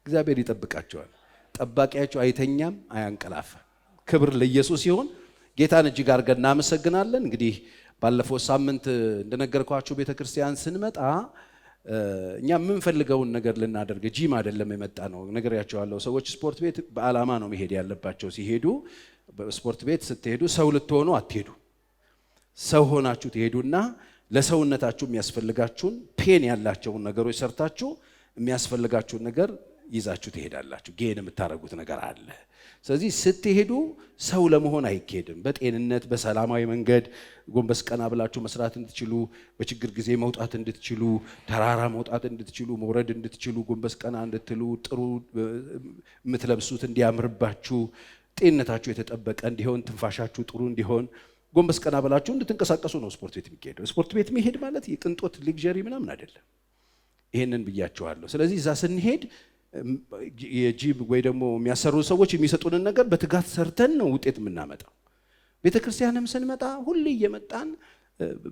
እግዚአብሔር ይጠብቃቸዋል። ጠባቂያቸው አይተኛም አያንቀላፋም። ክብር ለኢየሱስ ይሁን። ጌታን እጅግ አድርገን እናመሰግናለን። እንግዲህ ባለፈው ሳምንት እንደነገርኳችሁ ቤተክርስቲያን ስንመጣ እኛ የምንፈልገውን ነገር ልናደርግ ጂም አይደለም የመጣ ነው። ነግሬያቸዋለሁ። ሰዎች ስፖርት ቤት በዓላማ ነው መሄድ ያለባቸው። ሲሄዱ በስፖርት ቤት ስትሄዱ ሰው ልትሆኑ አትሄዱ። ሰው ሆናችሁ ትሄዱና ለሰውነታችሁ የሚያስፈልጋችሁን ፔን ያላቸውን ነገሮች ሰርታችሁ የሚያስፈልጋችሁን ነገር ይዛችሁ ትሄዳላችሁ። ጌን የምታረጉት ነገር አለ። ስለዚህ ስትሄዱ ሰው ለመሆን አይኬድም። በጤንነት በሰላማዊ መንገድ ጎንበስ ቀና ብላችሁ መስራት እንድትችሉ፣ በችግር ጊዜ መውጣት እንድትችሉ፣ ተራራ መውጣት እንድትችሉ፣ መውረድ እንድትችሉ፣ ጎንበስ ቀና እንድትሉ፣ ጥሩ የምትለብሱት እንዲያምርባችሁ፣ ጤንነታችሁ የተጠበቀ እንዲሆን፣ ትንፋሻችሁ ጥሩ እንዲሆን ጎንበስ ቀና ብላችሁ እንድትንቀሳቀሱ ነው ስፖርት ቤት የሚሄደው። ስፖርት ቤት መሄድ ማለት የቅንጦት ሊግዠሪ ምናምን አይደለም። ይሄንን ብያቸዋለሁ። ስለዚህ እዛ ስንሄድ የጂም ወይ ደግሞ የሚያሰሩ ሰዎች የሚሰጡንን ነገር በትጋት ሰርተን ነው ውጤት የምናመጣው። ቤተክርስቲያንም ስንመጣ ሁሌ እየመጣን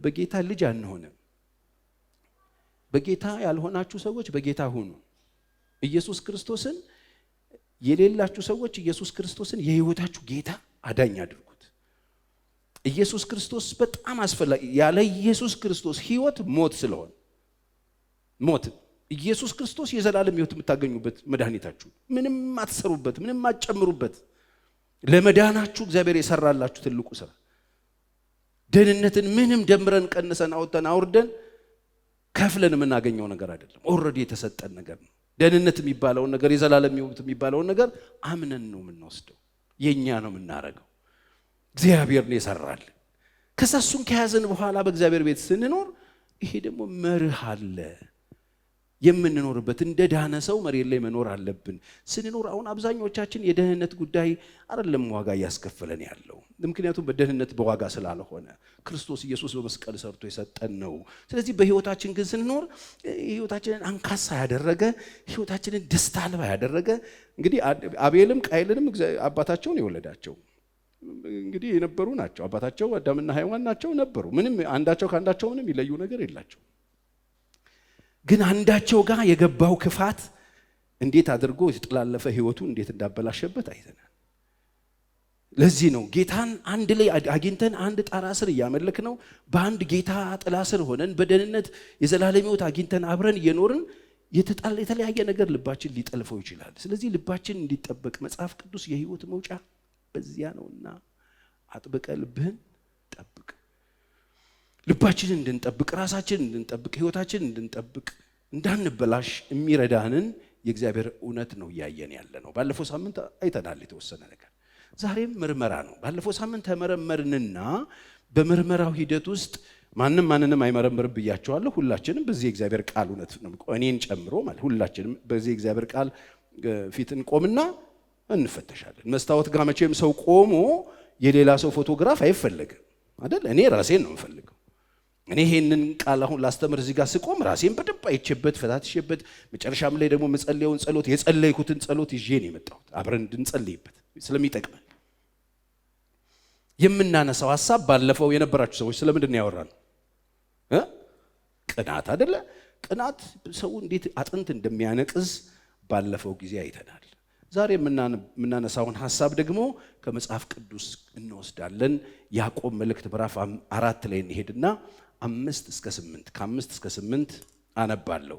በጌታ ልጅ አንሆንም። በጌታ ያልሆናችሁ ሰዎች በጌታ ሁኑ። ኢየሱስ ክርስቶስን የሌላችሁ ሰዎች ኢየሱስ ክርስቶስን የህይወታችሁ ጌታ አዳኝ አድርጉት። ኢየሱስ ክርስቶስ በጣም አስፈላጊ። ያለ ኢየሱስ ክርስቶስ ህይወት ሞት ስለሆነ ሞት ኢየሱስ ክርስቶስ የዘላለም ህይወት የምታገኙበት መድኃኒታችሁ፣ ምንም አትሰሩበት፣ ምንም አትጨምሩበት። ለመዳናችሁ እግዚአብሔር የሰራላችሁ ትልቁ ስራ ደህንነትን ምንም ደምረን ቀንሰን አውጥተን አውርደን ከፍለን የምናገኘው ነገር አይደለም። ኦልሬዲ የተሰጠን ነገር ነው። ደህንነት የሚባለውን ነገር የዘላለም ህይወት የሚባለውን ነገር አምነን ነው የምንወስደው። የኛ ነው የምናረገው። እግዚአብሔር ነው የሰራልን። ከዛ እሱን ከያዘን በኋላ በእግዚአብሔር ቤት ስንኖር ይሄ ደግሞ መርህ አለ የምንኖርበት። እንደ ዳነ ሰው መሬት ላይ መኖር አለብን ስንኖር። አሁን አብዛኞቻችን የደህንነት ጉዳይ አይደለም ዋጋ እያስከፈለን ያለው፣ ምክንያቱም በደህንነት በዋጋ ስላልሆነ ክርስቶስ ኢየሱስ በመስቀል ሰርቶ የሰጠን ነው። ስለዚህ በህይወታችን ግን ስንኖር ህይወታችንን አንካሳ ያደረገ፣ ህይወታችንን ደስታ አልባ ያደረገ። እንግዲህ አቤልም ቃየልንም አባታቸውን የወለዳቸው እንግዲህ የነበሩ ናቸው። አባታቸው አዳምና ሔዋን ናቸው ነበሩ። ምንም አንዳቸው ከአንዳቸው ምንም ይለዩ ነገር የላቸው። ግን አንዳቸው ጋር የገባው ክፋት እንዴት አድርጎ የተጠላለፈ ህይወቱ እንዴት እንዳበላሸበት አይተናል። ለዚህ ነው ጌታን አንድ ላይ አግኝተን አንድ ጣራ ስር እያመለክ ነው፣ በአንድ ጌታ ጥላ ስር ሆነን በደህንነት የዘላለም ህይወት አግኝተን አብረን እየኖርን የተለያየ ነገር ልባችን ሊጠልፈው ይችላል። ስለዚህ ልባችን እንዲጠበቅ መጽሐፍ ቅዱስ የህይወት መውጫ በዚያ ነውና አጥብቀ ልብህን ጠብቅ። ልባችንን እንድንጠብቅ፣ ራሳችንን እንድንጠብቅ፣ ህይወታችንን እንድንጠብቅ፣ እንዳንበላሽ የሚረዳንን የእግዚአብሔር እውነት ነው እያየን ያለ ነው። ባለፈው ሳምንት አይተናል የተወሰነ ነገር። ዛሬም ምርመራ ነው። ባለፈው ሳምንት ተመረመርንና በምርመራው ሂደት ውስጥ ማንንም አይመረምርም ብያቸዋለሁ። ሁላችንም በዚህ የእግዚአብሔር ቃል እውነት ነው፣ እኔን ጨምሮ ማለት ሁላችንም በዚህ የእግዚአብሔር ቃል ፊት እንቆምና እንፈተሻለን። መስታወት ጋር መቼም ሰው ቆሞ የሌላ ሰው ፎቶግራፍ አይፈለግም አይደል? እኔ ራሴን ነው የምፈልገው። እኔ ይሄንን ቃል አሁን ላስተምር እዚህ ጋር ስቆም ራሴን በደንብ አይቼበት ፈታትሼበት፣ መጨረሻም ላይ ደግሞ መጸለየውን ጸሎት የጸለይኩትን ጸሎት ይዤ ነው የመጣሁት አብረን እንድንጸልይበት ስለሚጠቅመን። የምናነሳው ሐሳብ ባለፈው የነበራችሁ ሰዎች ስለምንድን ነው ያወራነው? ቅናት አይደለ? ቅናት ሰው እንዴት አጥንት እንደሚያነቅዝ ባለፈው ጊዜ አይተናል። ዛሬ የምናነሳውን ሐሳብ ደግሞ ከመጽሐፍ ቅዱስ እንወስዳለን። ያዕቆብ መልእክት ምዕራፍ 4 ላይ እንሄድና 5 እስከ 8 ከ5 እስከ 8 አነባለሁ።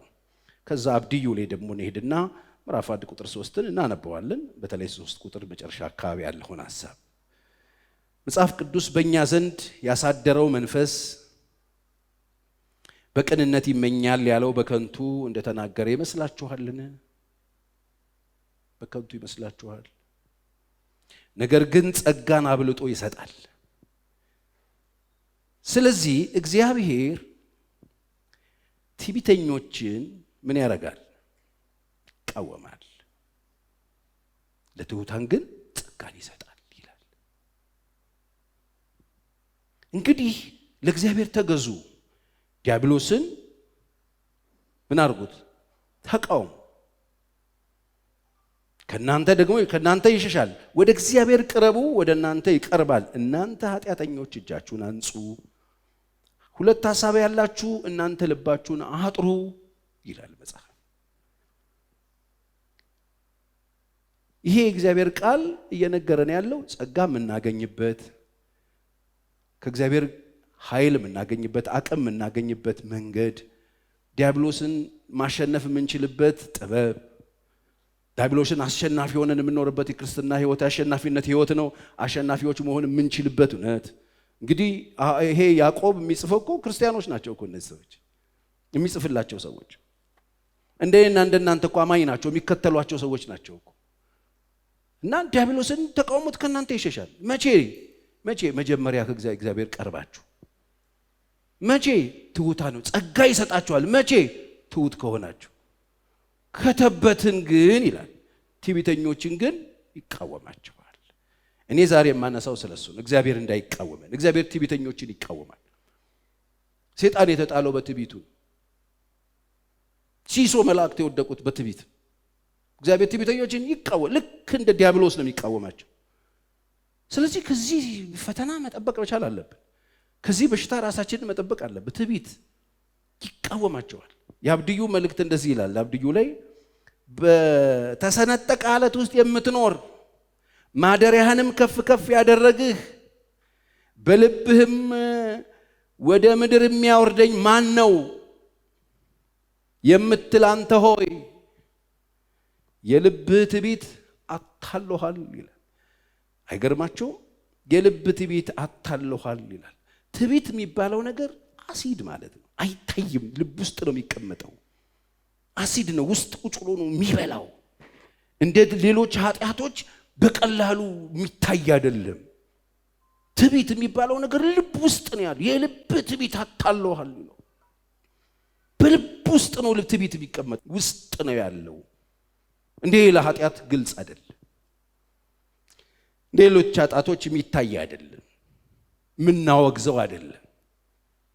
ከዛ አብድዩ ላይ ደግሞ እንሄድና ምዕራፍ 1 ቁጥር 3ን እናነባዋለን። በተለይ 3 ቁጥር መጨረሻ አካባቢ ያለውን ሐሳብ መጽሐፍ ቅዱስ በእኛ ዘንድ ያሳደረው መንፈስ በቅንነት ይመኛል ያለው በከንቱ እንደተናገረ ይመስላችኋልን? በከንቱ ይመስላችኋል? ነገር ግን ጸጋን አብልጦ ይሰጣል። ስለዚህ እግዚአብሔር ትዕቢተኞችን ምን ያደርጋል? ይቃወማል፣ ለትሑታን ግን ጸጋን ይሰጣል ይላል። እንግዲህ ለእግዚአብሔር ተገዙ፣ ዲያብሎስን ምን አድርጉት? ተቃውሙ፣ ከናንተ ይሸሻል። ወደ እግዚአብሔር ቅረቡ፣ ወደ እናንተ ይቀርባል። እናንተ ኃጢአተኞች እጃችሁን አንጹ፣ ሁለት ሐሳብ ያላችሁ እናንተ ልባችሁን አጥሩ ይላል መጽሐፍ። ይሄ እግዚአብሔር ቃል እየነገረን ያለው ጸጋ የምናገኝበት ከእግዚአብሔር ኃይል የምናገኝበት አቅም የምናገኝበት መንገድ ዲያብሎስን ማሸነፍ የምንችልበት ጥበብ ዲያብሎስን አሸናፊ ሆነን የምንኖርበት የክርስትና ህይወት አሸናፊነት ህይወት ነው። አሸናፊዎች መሆን የምንችልበት እውነት እንግዲህ ይሄ ያዕቆብ የሚጽፈው እኮ ክርስቲያኖች ናቸው እኮ እነዚህ ሰዎች የሚጽፍላቸው ሰዎች እንደና እንደናንተ እኮ አማኝ ናቸው የሚከተሏቸው ሰዎች ናቸው እኮ እና ዲያብሎስን ተቃውሞት ከናንተ ይሸሻል። መቼ መጀመሪያ ከእግዚአብሔር ቀርባችሁ መቼ ትውታ ነው ጸጋ ይሰጣችኋል። መቼ ትውት ከሆናችሁ ከተበትን ግን ይላል ትዕቢተኞችን ግን ይቃወማቸዋል። እኔ ዛሬ የማነሳው ስለሱ ነው። እግዚአብሔር እንዳይቃወመን እግዚአብሔር ትዕቢተኞችን ይቃወማል። ሰይጣን የተጣለው በትዕቢቱ ሲሶ መላእክት የወደቁት በትዕቢት እግዚአብሔር ትዕቢተኞችን ይቃወማል። ልክ እንደ ዲያብሎስ ነው የሚቃወማቸው። ስለዚህ ከዚህ ፈተና መጠበቅ መቻል አለብን። ከዚህ በሽታ ራሳችንን መጠበቅ አለብን። ትዕቢት ይቃወማቸዋል። የአብድዩ መልእክት እንደዚህ ይላል። አብድዩ ላይ በተሰነጠቀ ዓለት ውስጥ የምትኖር ማደሪያህንም ከፍ ከፍ ያደረግህ በልብህም ወደ ምድር የሚያወርደኝ ማን ነው የምትል አንተ ሆይ የልብህ ትዕቢት አታሎሃል ይላል። አይገርማችሁም? የልብ ትዕቢት አታሎሃል ይላል። ትዕቢት የሚባለው ነገር አሲድ ማለት ነው። አይታይም፣ ልብ ውስጥ ነው የሚቀመጠው። አሲድ ነው፣ ውስጥ ቁጭ ብሎ ነው የሚበላው። እንደ ሌሎች ኃጢአቶች በቀላሉ የሚታይ አይደለም። ትዕቢት የሚባለው ነገር ልብ ውስጥ ነው ያለው። የልብ ትዕቢት አታሎሃል ነው። በልብ ውስጥ ነው ትዕቢት የሚቀመጥ ውስጥ ነው ያለው። እንደ ለኃጢአት ግልጽ አይደለም። ሌሎች ኃጢአቶች የሚታይ አይደለም፣ ምናወግዘው አይደለም።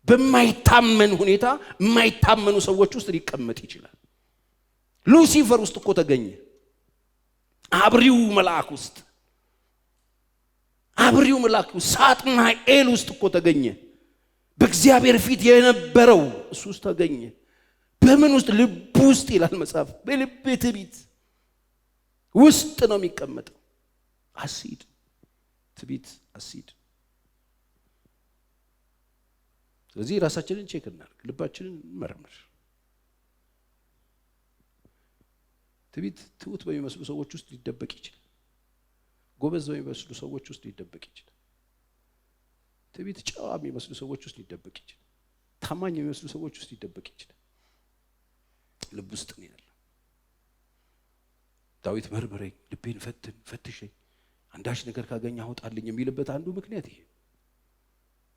በማይታመን ሁኔታ የማይታመኑ ሰዎች ውስጥ ሊቀመጥ ይችላል። ሉሲፈር ውስጥ እኮ ተገኘ። አብሪው መልአክ ውስጥ ሳጥናኤል ውስጥ እኮ ተገኘ። በእግዚአብሔር ፊት የነበረው እሱ ውስጥ ተገኘ። በምን ውስጥ? ልብ ውስጥ ይላል መጽሐፍ። በልብ ትዕቢት ውስጥ ነው የሚቀመጠው። አሲድ ትዕቢት አሲድ። ስለዚህ ራሳችንን ቼክ እናድርግ፣ ልባችንን እንመርምር። ትዕቢት ትሁት በሚመስሉ ሰዎች ውስጥ ሊደበቅ ይችላል። ጎበዝ በሚመስሉ ሰዎች ውስጥ ሊደበቅ ይችላል። ትዕቢት ጨዋ በሚመስሉ ሰዎች ውስጥ ሊደበቅ ይችላል። ታማኝ በሚመስሉ ሰዎች ውስጥ ሊደበቅ ይችላል። ልብ ውስጥ ነው ያለው። ዳዊት መርምረኝ፣ ልቤን ፈትሸኝ፣ አንዳች ነገር ካገኘ አውጣልኝ የሚልበት አንዱ ምክንያት ይሄ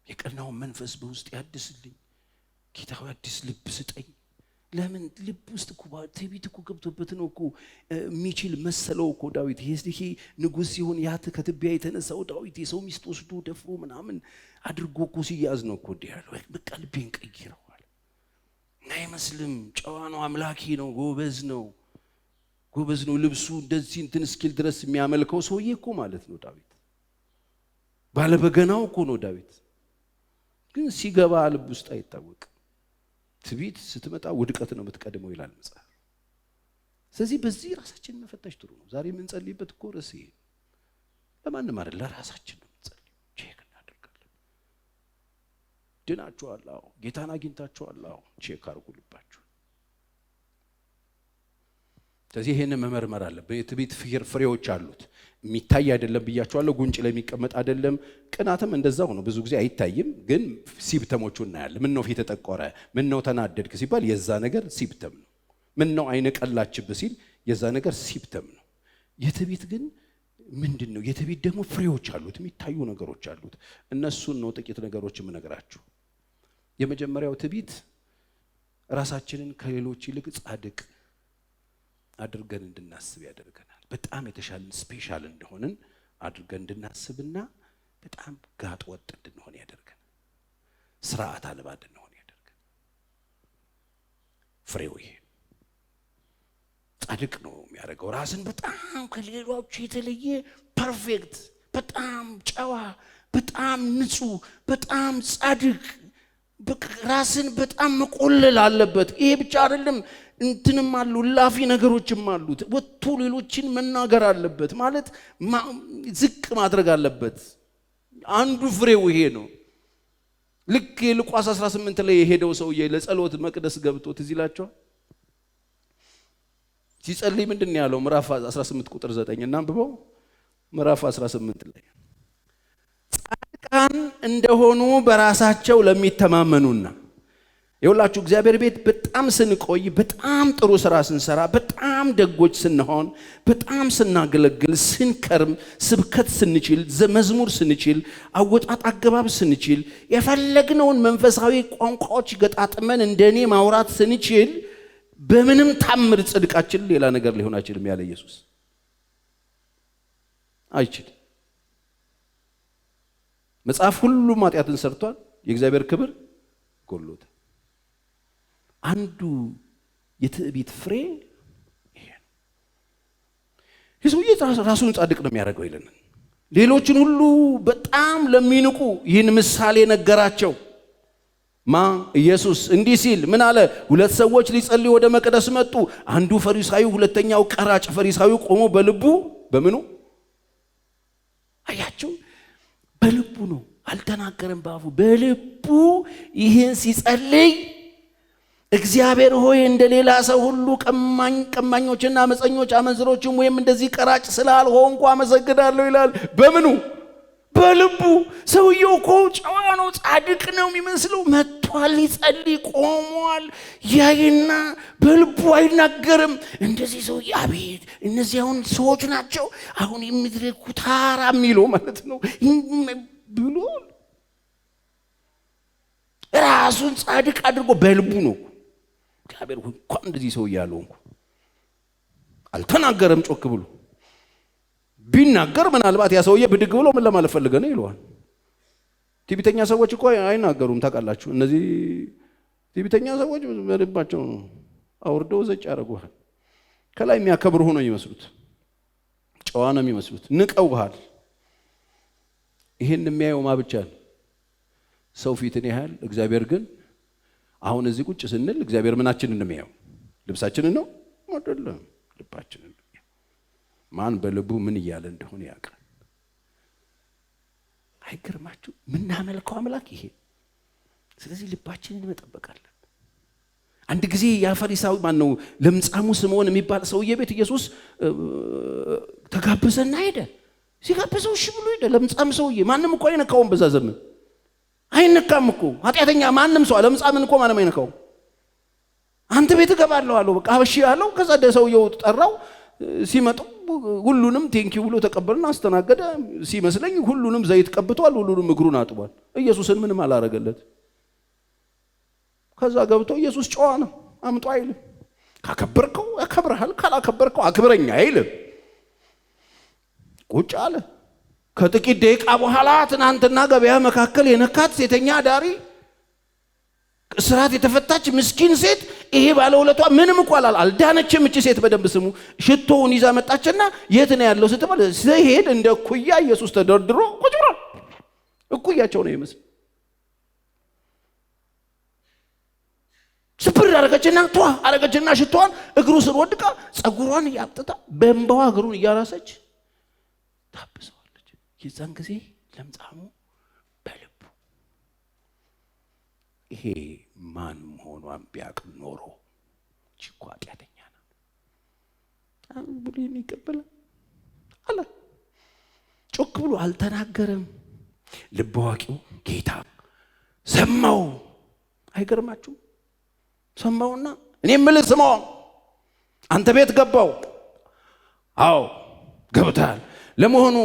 የቀናውን መንፈስ በውስጥ ያድስልኝ ጌታ ሆይ አዲስ ልብ ስጠኝ። ለምን? ልብ ውስጥ እኮ ትዕቢት እኮ ገብቶበት ነው እኮ የሚችል መሰለው እኮ ዳዊት። ይሄ ንጉሥ ሲሆን ያት ከትቢያ የተነሳው ዳዊት የሰው ሚስት ወስዶ ደፍሮ ምናምን አድርጎ እኮ ሲያዝ ነው እኮ እንዲህ ያለው። በቃ ልቤን ቀይረዋል። አይመስልም። ጨዋ ነው፣ አምላኪ ነው፣ ጎበዝ ነው። ልብሱ እንደዚህ እንትን እስኪል ድረስ የሚያመልከው ሰውዬ እኮ ማለት ነው ዳዊት። ባለበገናው እኮ ነው ዳዊት። ግን ሲገባ ልብ ውስጥ አይታወቅም። ትዕቢት ስትመጣ ውድቀት ነው የምትቀድመው ይላል መጽሐፍ። ስለዚህ በዚህ ራሳችንን መፈተሽ ጥሩ ነው። ዛሬ የምንጸልይበት እኮ ርዕስ ይሄ ለማንም አይደል፣ ለራሳችን ነው የምንጸልየው። ቼክ እናደርጋለን። ድናችኋል? አዎ። ጌታን አግኝታችኋል? አዎ። ቼክ አድርጉ ልባችሁ። ስለዚህ ይሄንን መመርመር አለብን። የትዕቢት ፍሬዎች አሉት። የሚታይ አይደለም ብያችኋለሁ። ጉንጭ ላይ የሚቀመጥ አይደለም። ቅናትም እንደዛው ነው። ብዙ ጊዜ አይታይም፣ ግን ሲምፕተሞቹ እናያለን። ምን ነው ፊት ተጠቆረ፣ ምን ነው ተናደድክ ሲባል የዛ ነገር ሲምፕተም ነው። ምን ነው አይነ ቀላችብህ ሲል የዛ ነገር ሲምፕተም ነው። የትዕቢት ግን ምንድን ነው? የትዕቢት ደግሞ ፍሬዎች አሉት፣ የሚታዩ ነገሮች አሉት። እነሱን ነው ጥቂት ነገሮች የምነግራችሁ። የመጀመሪያው ትዕቢት ራሳችንን ከሌሎች ይልቅ ጻድቅ አድርገን እንድናስብ ያደርገናል። በጣም የተሻለን ስፔሻል እንደሆንን አድርገን እንድናስብና በጣም ጋጥ ወጥ እንድንሆን ያደርገናል። ስርዓት አልባ እንድንሆን ያደርገናል። ፍሬው ይሄ ጻድቅ ነው የሚያደርገው። ራስን በጣም ከሌሎች የተለየ ፐርፌክት፣ በጣም ጨዋ፣ በጣም ንጹህ፣ በጣም ጻድቅ ራስን በጣም መቆለል አለበት። ይሄ ብቻ አይደለም። እንትንም አሉ ላፊ ነገሮችም አሉት። ወጥቶ ሌሎችን መናገር አለበት ማለት ዝቅ ማድረግ አለበት። አንዱ ፍሬው ይሄ ነው። ልክ ሉቃስ 18 ላይ የሄደው ሰውዬ ለጸሎት መቅደስ ገብቶ ትዝ ይላችኋል። ሲጸልይ ምንድነው ያለው? ምዕራፍ 18 ቁጥር 9 እናንብበው። ምዕራፍ 18 ላይ ጻድቃን እንደሆኑ በራሳቸው ለሚተማመኑና ይኸውላችሁ እግዚአብሔር ቤት በጣም ስንቆይ፣ በጣም ጥሩ ስራ ስንሰራ፣ በጣም ደጎች ስንሆን፣ በጣም ስናገለግል፣ ስንከርም፣ ስብከት ስንችል፣ መዝሙር ስንችል፣ አወጣጥ አገባብ ስንችል፣ የፈለግነውን መንፈሳዊ ቋንቋዎች ገጣጥመን እንደኔ ማውራት ስንችል በምንም ታምር ጽድቃችን ሌላ ነገር ሊሆን አይችልም ያለ ኢየሱስ አይችልም። መጽሐፍ ሁሉ ኃጢአትን ሰርቷል፣ የእግዚአብሔር ክብር ጎሎታል። አንዱ የትዕቢት ፍሬ ይሄ ነው። ይህ ራሱን ጻድቅ ነው የሚያደርገው ይለናል። ሌሎችን ሁሉ በጣም ለሚንቁ ይህን ምሳሌ ነገራቸው። ኢየሱስ እንዲህ ሲል ምን አለ? ሁለት ሰዎች ሊጸልዩ ወደ መቅደስ መጡ። አንዱ ፈሪሳዊ፣ ሁለተኛው ቀራጭ። ፈሪሳዊው ቆሞ በልቡ በምኑ አያቸው? በልቡ ነው፣ አልተናገረም በአፉ። በልቡ ይህን ሲጸልይ እግዚአብሔር ሆይ እንደሌላ ሰው ሁሉ ቀማኞችና አመፀኞች አመንዝሮችም ወይም እንደዚህ ቀራጭ ስላልሆንኩ አመሰግናለሁ ይላል። በምኑ? በልቡ። ሰውየው እኮ ጨዋ ነው፣ ጻድቅ ነው የሚመስለው። መጥቷል ሊጸልይ ቆሟል። ያይና በልቡ አይናገርም። እንደዚህ ሰው አቤት እነዚህ አሁን ሰዎች ናቸው አሁን የሚድረኩ ታራ የሚለው ማለት ነው ብሎ ራሱን ጻድቅ አድርጎ በልቡ ነው። እግዚአብሔር እንኳን እንደዚህ ሰው ያለው አልተናገረም ጮክ ብሎ። ቢናገር ምናልባት ያ ሰውዬ ብድግ ብሎ ምን ለማለት ፈልገ ነው ይለዋል። ትዕቢተኛ ሰዎች እኮ አይናገሩም ታውቃላችሁ። እነዚህ ትዕቢተኛ ሰዎች በልባቸው ነው አውርደው ዘጭ ያደርጉሃል። ከላይ የሚያከብሩ ሆኖ ይመስሉት፣ ጨዋ ነው የሚመስሉት። ንቀውሃል። ይሄን የሚያየው ብቻ ነው ሰው ፊትን ያህል። እግዚአብሔር ግን አሁን እዚህ ቁጭ ስንል እግዚአብሔር ምናችንን ነው የሚያየው? ልብሳችንን ነው አይደለም፣ ልባችንን ነው። ማን በልቡ ምን እያለ እንደሆነ ያውቃል። አይገርማችሁ? ምናመልከው አምላክ ይሄ። ስለዚህ ልባችንን መጠበቅ አለብን። አንድ ጊዜ ያ ፈሪሳዊ ማን ነው ለምጻሙ ስምዖን የሚባል ሰውዬ ቤት ኢየሱስ ተጋበዘና ሄደ። ሲጋበዘው እሺ ብሎ ሄደ። ለምጻም ሰውዬ ማንም እኮ አይነካውም በዛ ዘመን። አይነካም እኮ ኃጢአተኛ ማንም ሰው ለምጻምን እኮ ማንም አይነካውም። አንተ ቤት እገባለሁ አለው። በቃ እሺ አለው። ከዛ ሰውየው ጠራው። ሲመጡ ሁሉንም ቴንኪው ብሎ ተቀበልና አስተናገደ። ሲመስለኝ ሁሉንም ዘይት ቀብቷል፣ ሁሉንም እግሩን አጥቧል። ኢየሱስን ምንም አላረገለት። ከዛ ገብቶ ኢየሱስ ጨዋ ነው አምጦ አይልም። ካከበርከው ያከብርሃል፣ ካላከበርከው አክብረኛ አይልም። ቁጭ አለ። ከጥቂት ደቂቃ በኋላ ትናንትና ገበያ መካከል የነካት ሴተኛ ዳሪ እስራት የተፈታች ምስኪን ሴት ይሄ ባለውለቷ ምንም እኮ አልዳነችም። እቺ ሴት በደንብ ስሙ። ሽቶውን ይዛ መጣችና የት ነው ያለው ስትባል ሲሄድ እንደ እኩያ ኢየሱስ ተደርድሮ ቁጭ ብሏል። እኩያቸው ነው ይመስል ስብር አረገችና አረገችና ሽቶዋን እግሩ ስር ወድቃ ጸጉሯን ያጥታ በእንባዋ እግሩን እያራሰች ታብሰዋለች። የዛን ጊዜ ለምጻሙ በልቡ ይሄ ማን መሆኗን ቢያቅ ኖሮ ችኳ ኃጢአተኛ ናት ብሎ የሚቀበል አለ። ጮክ ብሎ አልተናገረም። ልብ አዋቂው ጌታ ሰማው። አይገርማችሁ? ሰማውና እኔ የምልህ ስማው፣ አንተ ቤት ገባው። አዎ ገብተሃል። ለመሆኑ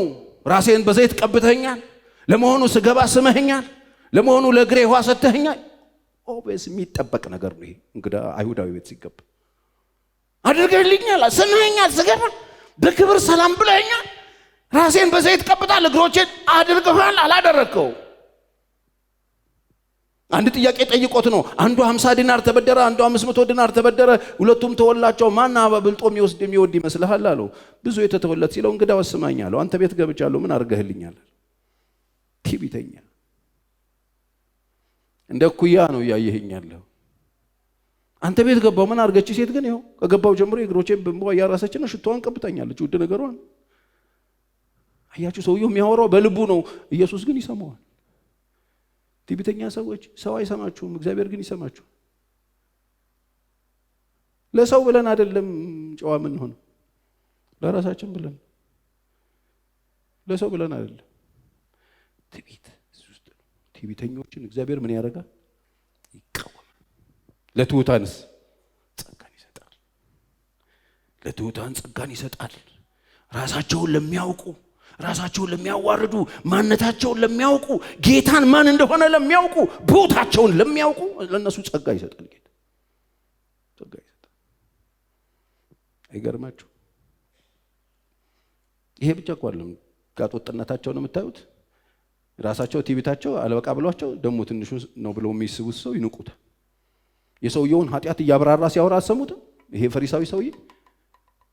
ራሴን በዘይት ቀብተኛል? ለመሆኑ ስገባ ስመኸኛል? ለመሆኑ ለእግሬ ውሃ ሰጥተኸኛል? ኦቤስ የሚጠበቅ ነገር ነው ይሄ። እንግዳ አይሁዳዊ ቤት ሲገባ አድርገህልኛል፣ ስመኸኛል፣ ስገባ በክብር ሰላም ብለኸኛል፣ ራሴን በዘይት ቀብታል፣ እግሮቼን አድርገሃል፣ አላደረግከው? አንድ ጥያቄ ጠይቆት ነው። አንዱ 50 ዲናር ተበደረ፣ አንዱ 500 ዲናር ተበደረ። ሁለቱም ተወላቸው። ማን አበልጦ የሚወድ ይመስልሃል አለው። ብዙ የተተወለት ሲለው እንግዳ ወስማኝ አለው። አንተ ቤት ገብቻለሁ፣ ምን አድርገህልኛል? ትዕቢተኛ እንደ እኩያ ነው እያየኸኛለሁ። አንተ ቤት ገባው ምን አርገች ሴት ግን ይኸው ከገባው ጀምሮ እግሮቼን በእንባ ያራሰችና ሽቷን ቀብታኛለች ውድ ነገሯን። አያችሁ ሰውየው የሚያወራው በልቡ ነው፣ ኢየሱስ ግን ይሰማዋል። ትዕቢተኛ ሰዎች ሰው አይሰማችሁም፣ እግዚአብሔር ግን ይሰማችኋል። ለሰው ብለን አይደለም ጨዋ ምን ሆነ ለራሳችን ብለን፣ ለሰው ብለን አይደለም። ትዕቢት ውስጥ ነው። ትዕቢተኞችን እግዚአብሔር ምን ያደርጋል? ይቃወማል። ለትሑታንስ ጸጋን ይሰጣል። ለትሑታን ጸጋን ይሰጣል። ራሳቸውን ለሚያውቁ፣ ራሳቸውን ለሚያዋርዱ፣ ማንነታቸውን ለሚያውቁ፣ ጌታን ማን እንደሆነ ለሚያውቁ፣ ቦታቸውን ለሚያውቁ ለነሱ ጸጋ ይሰጣል። ጌታ ጸጋ ይሰጣል። አይገርማችሁ? ይሄ ብቻ እኮ አይደለም። ጋጠወጥነታቸውን ነው የምታዩት። ራሳቸው ትዕቢታቸው አለበቃ ብሏቸው ደግሞ ትንሹ ነው ብለው የሚስቡት ሰው ይንቁታል። የሰውየውን ኃጢአት እያብራራ ሲያወራ አሰሙትም። ይሄ ፈሪሳዊ ሰውዬ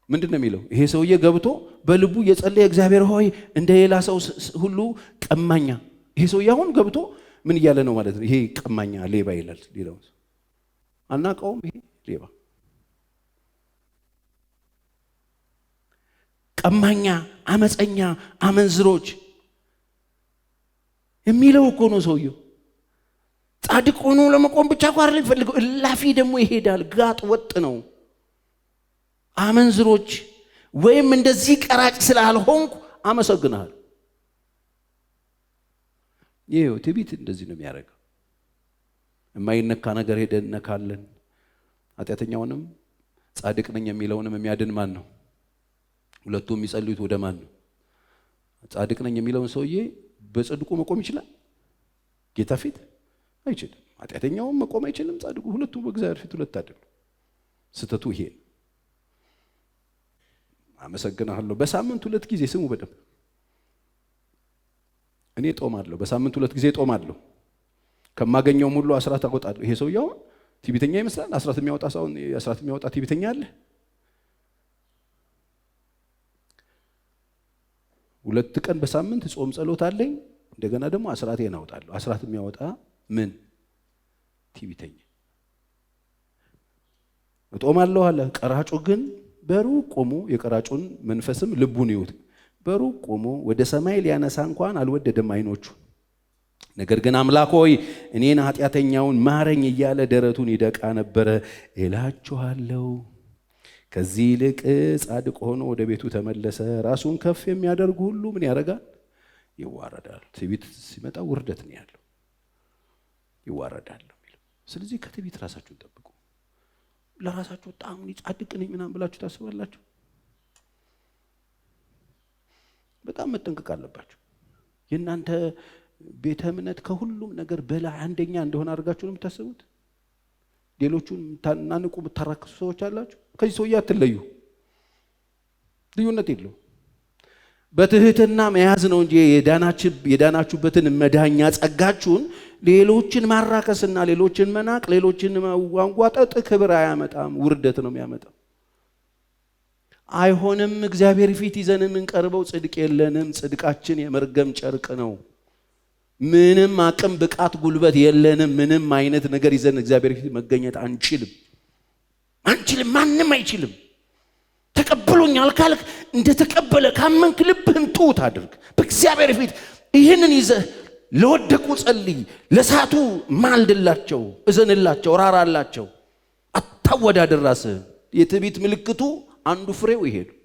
ምንድን ነው የሚለው? ይሄ ሰውዬ ገብቶ በልቡ የጸለየ እግዚአብሔር ሆይ እንደ ሌላ ሰው ሁሉ ቀማኛ። ይሄ ሰውዬ አሁን ገብቶ ምን እያለ ነው ማለት ነው? ይሄ ቀማኛ ሌባ ይላል። ሌላው አናውቀውም። ይሄ ሌባ ቀማኛ፣ አመፀኛ፣ አመንዝሮች የሚለው እኮ ነው ሰውየው። ጻድቅ ሆኖ ለመቆም ብቻ እኮ አይደለም የሚፈልገው፣ እላፊ ደግሞ ይሄዳል። ጋጥ ወጥ ነው። አመንዝሮች ወይም እንደዚህ ቀራጭ ስላልሆንኩ አመሰግናለሁ። ይሄው ትዕቢት እንደዚህ ነው የሚያደርገው። የማይነካ ነገር ሄደን ነካለን። ኃጢአተኛውንም ጻድቅ ነኝ የሚለውንም የሚያድን ማን ነው? ሁለቱም የሚጸልዩት ወደ ማን ነው? ጻድቅ ነኝ የሚለውን ሰውዬ በጽድቁ መቆም ይችላል? ጌታ ፊት አይችልም። ኃጢአተኛውም መቆም አይችልም። ጻድቁ ሁለቱም በእግዚአብሔር ፊት ሁለት አይደሉም። ስተቱ ይሄ። አመሰግናለሁ። በሳምንት 2 ጊዜ ስሙ በደንብ። እኔ ጦማለሁ፣ በሳምንት 2 ጊዜ ጦማለሁ። ከማገኘውም ሁሉ አስራት አወጣለሁ። ይሄ ሰውዬው ትዕቢተኛ ይመስላል። አስራት የሚያወጣ ሰው አስራት የሚያወጣ ትዕቢተኛ አለ? 2 ቀን በሳምንት ጾም ጸሎት አለኝ። እንደገና ደግሞ አስራቴን አወጣለሁ። አስራት የሚያወጣ ምን ትዕቢተኛ? እጦማለሁ አለ። ቀራጩ ግን በሩቅ ቆሞ፣ የቀራጩን መንፈስም ልቡን ይውት፣ በሩቅ ቆሞ ወደ ሰማይ ሊያነሳ እንኳን አልወደደም አይኖቹ። ነገር ግን አምላክ ሆይ እኔን ኃጢአተኛውን ማረኝ እያለ ደረቱን ይደቃ ነበረ። እላችኋለሁ ከዚህ ይልቅ ጻድቅ ሆኖ ወደ ቤቱ ተመለሰ። ራሱን ከፍ የሚያደርግ ሁሉ ምን ያደርጋል? ይዋረዳል። ትዕቢት ሲመጣ ውርደት ነው ያለው፣ ይዋረዳል ነው የሚለው። ስለዚህ ከትዕቢት ራሳችሁን ጠብቁ። ለራሳችሁ በጣም ጻድቅ ነኝ ምናምን ብላችሁ ታስባላችሁ? በጣም መጠንቀቅ አለባችሁ። የእናንተ ቤተ እምነት ከሁሉም ነገር በላይ አንደኛ እንደሆነ አድርጋችሁ ነው የምታስቡት። ሌሎቹን ታናንቁ የምታራክሱ ሰዎች አላችሁ። ከዚህ ሰውዬ አትለዩ። ልዩነት የለው። በትህትና መያዝ ነው እንጂ የዳናችሁበትን መዳኛ ጸጋችሁን ሌሎችን ማራከስና ሌሎችን መናቅ፣ ሌሎችን ማንጓጠጥ ክብር አያመጣም፣ ውርደት ነው የሚያመጣው። አይሆንም። እግዚአብሔር ፊት ይዘን የምንቀርበው ጽድቅ የለንም። ጽድቃችን የመርገም ጨርቅ ነው። ምንም አቅም፣ ብቃት፣ ጉልበት የለንም። ምንም አይነት ነገር ይዘን እግዚአብሔር ፊት መገኘት አንችልም። ማንም አይችልም። ተቀብሎኛል ካልክ እንደተቀበለ ካመንክ ልብህን ትውት አድርግ። በእግዚአብሔር ፊት ይህንን ይዘህ ለወደቁ ጸልይ፣ ለሳቱ ማልድላቸው፣ እዘንላቸው፣ ራራላቸው። አታወዳድር ራስህ። የትዕቢት ምልክቱ አንዱ ፍሬው ይሄ ነው።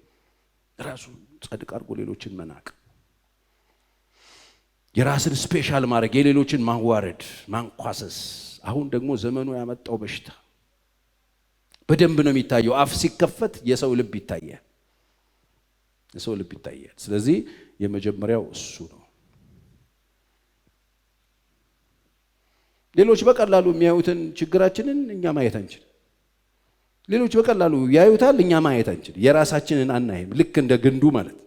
ራሱን ጻድቅ አድርጎ ሌሎችን መናቅ፣ የራስን ስፔሻል ማድረግ፣ የሌሎችን ማዋረድ፣ ማንኳሰስ። አሁን ደግሞ ዘመኑ ያመጣው በሽታ በደንብ ነው የሚታየው። አፍ ሲከፈት የሰው ልብ ይታያል፣ የሰው ልብ ይታያል። ስለዚህ የመጀመሪያው እሱ ነው። ሌሎች በቀላሉ የሚያዩትን ችግራችንን እኛ ማየት አንችልም። ሌሎች በቀላሉ ያዩታል፣ እኛ ማየት አንችልም። የራሳችንን አናይም። ልክ እንደ ግንዱ ማለት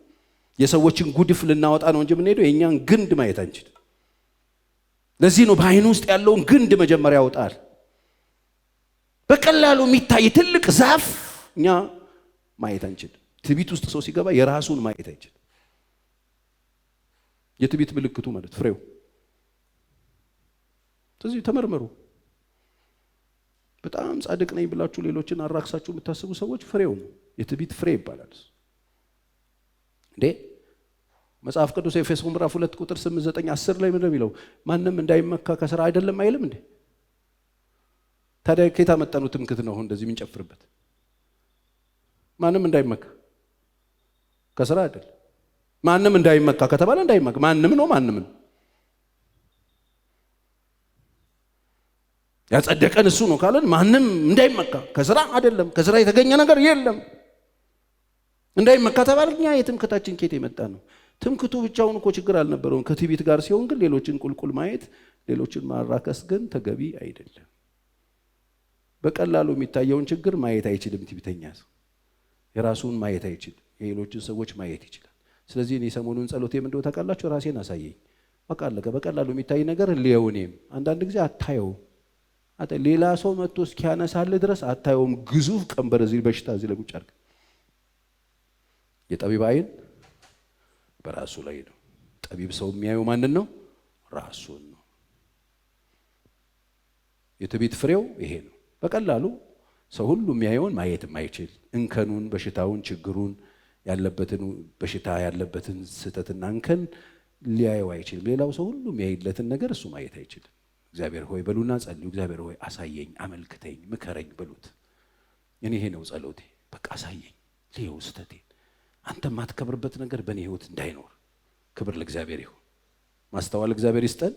የሰዎችን ጉድፍ ልናወጣ ነው እንጂ የምንሄደው የእኛን ግንድ ማየት አንችልም። ለዚህ ነው በዓይን ውስጥ ያለውን ግንድ መጀመሪያ ያወጣል። በቀላሉ የሚታይ ትልቅ ዛፍ እኛ ማየት አንችልም። ትዕቢት ውስጥ ሰው ሲገባ የራሱን ማየት አይችልም። የትዕቢት ምልክቱ ማለት ፍሬው። ስለዚህ ተመርመሩ። በጣም ጻድቅ ነኝ ብላችሁ ሌሎችን አራክሳችሁ የምታስቡ ሰዎች ፍሬው ነው። የትዕቢት ፍሬ ይባላል እንዴ። መጽሐፍ ቅዱስ ኤፌሶን ምዕራፍ 2 ቁጥር 8 9 10 ላይ ምንድነው የሚለው? ማንም እንዳይመካ ከሥራ አይደለም አይልም እንዴ? ታዲያ ከየት አመጣነው ትምክህት ነው እንደዚህ የምንጨፍርበት? ማንም እንዳይመካ ከሥራ አይደለም። ማንም እንዳይመካ ከተባለ እንዳይመካ ማንም ነው። ማንም ነው ያጸደቀን እሱ ነው ካለን ማንም እንዳይመካ ከሥራ አይደለም። ከሥራ የተገኘ ነገር የለም። እንዳይመካ ተባለኛ። የትምክህታችን ከየት የመጣ ነው? ትምክህቱ ብቻውን እኮ ችግር አልነበረውም። ከትዕቢት ጋር ሲሆን ግን ሌሎችን ቁልቁል ማየት፣ ሌሎችን ማራከስ ግን ተገቢ አይደለም። በቀላሉ የሚታየውን ችግር ማየት አይችልም ትዕቢተኛ ሰው። የራሱን ማየት አይችልም፣ የሌሎችን ሰዎች ማየት ይችላል። ስለዚህ እኔ ሰሞኑን ጸሎቴ ምን እንደሆነ ታውቃላችሁ? ራሴን አሳየኝ። በቃ አለቀ። በቀላሉ የሚታይ ነገር ሊየውኔም አንዳንድ ጊዜ አታየው። ሌላ ሰው መጥቶ እስኪያነሳልህ ድረስ አታየውም። ግዙፍ ቀንበር እዚህ በሽታ እዚህ ለቁጭ አድርግ። የጠቢብ ዓይን በራሱ ላይ ነው። ጠቢብ ሰው የሚያየው ማንን ነው? ራሱን ነው። የትዕቢት ፍሬው ይሄ ነው። በቀላሉ ሰው ሁሉ የሚያየውን ማየት የማይችል እንከኑን፣ በሽታውን፣ ችግሩን ያለበትን በሽታ ያለበትን ስህተትና እንከን ሊያየው አይችልም። ሌላው ሰው ሁሉ የሚያይለትን ነገር እሱ ማየት አይችልም። እግዚአብሔር ሆይ በሉና ጸልዩ። እግዚአብሔር ሆይ አሳየኝ፣ አመልክተኝ፣ ምከረኝ በሉት። እኔ ይሄ ነው ጸሎቴ። በቃ አሳየኝ፣ ልየው ስህተቴን። አንተ የማትከብርበት ነገር በእኔ ህይወት እንዳይኖር። ክብር ለእግዚአብሔር ይሁን። ማስተዋል እግዚአብሔር ይስጠን።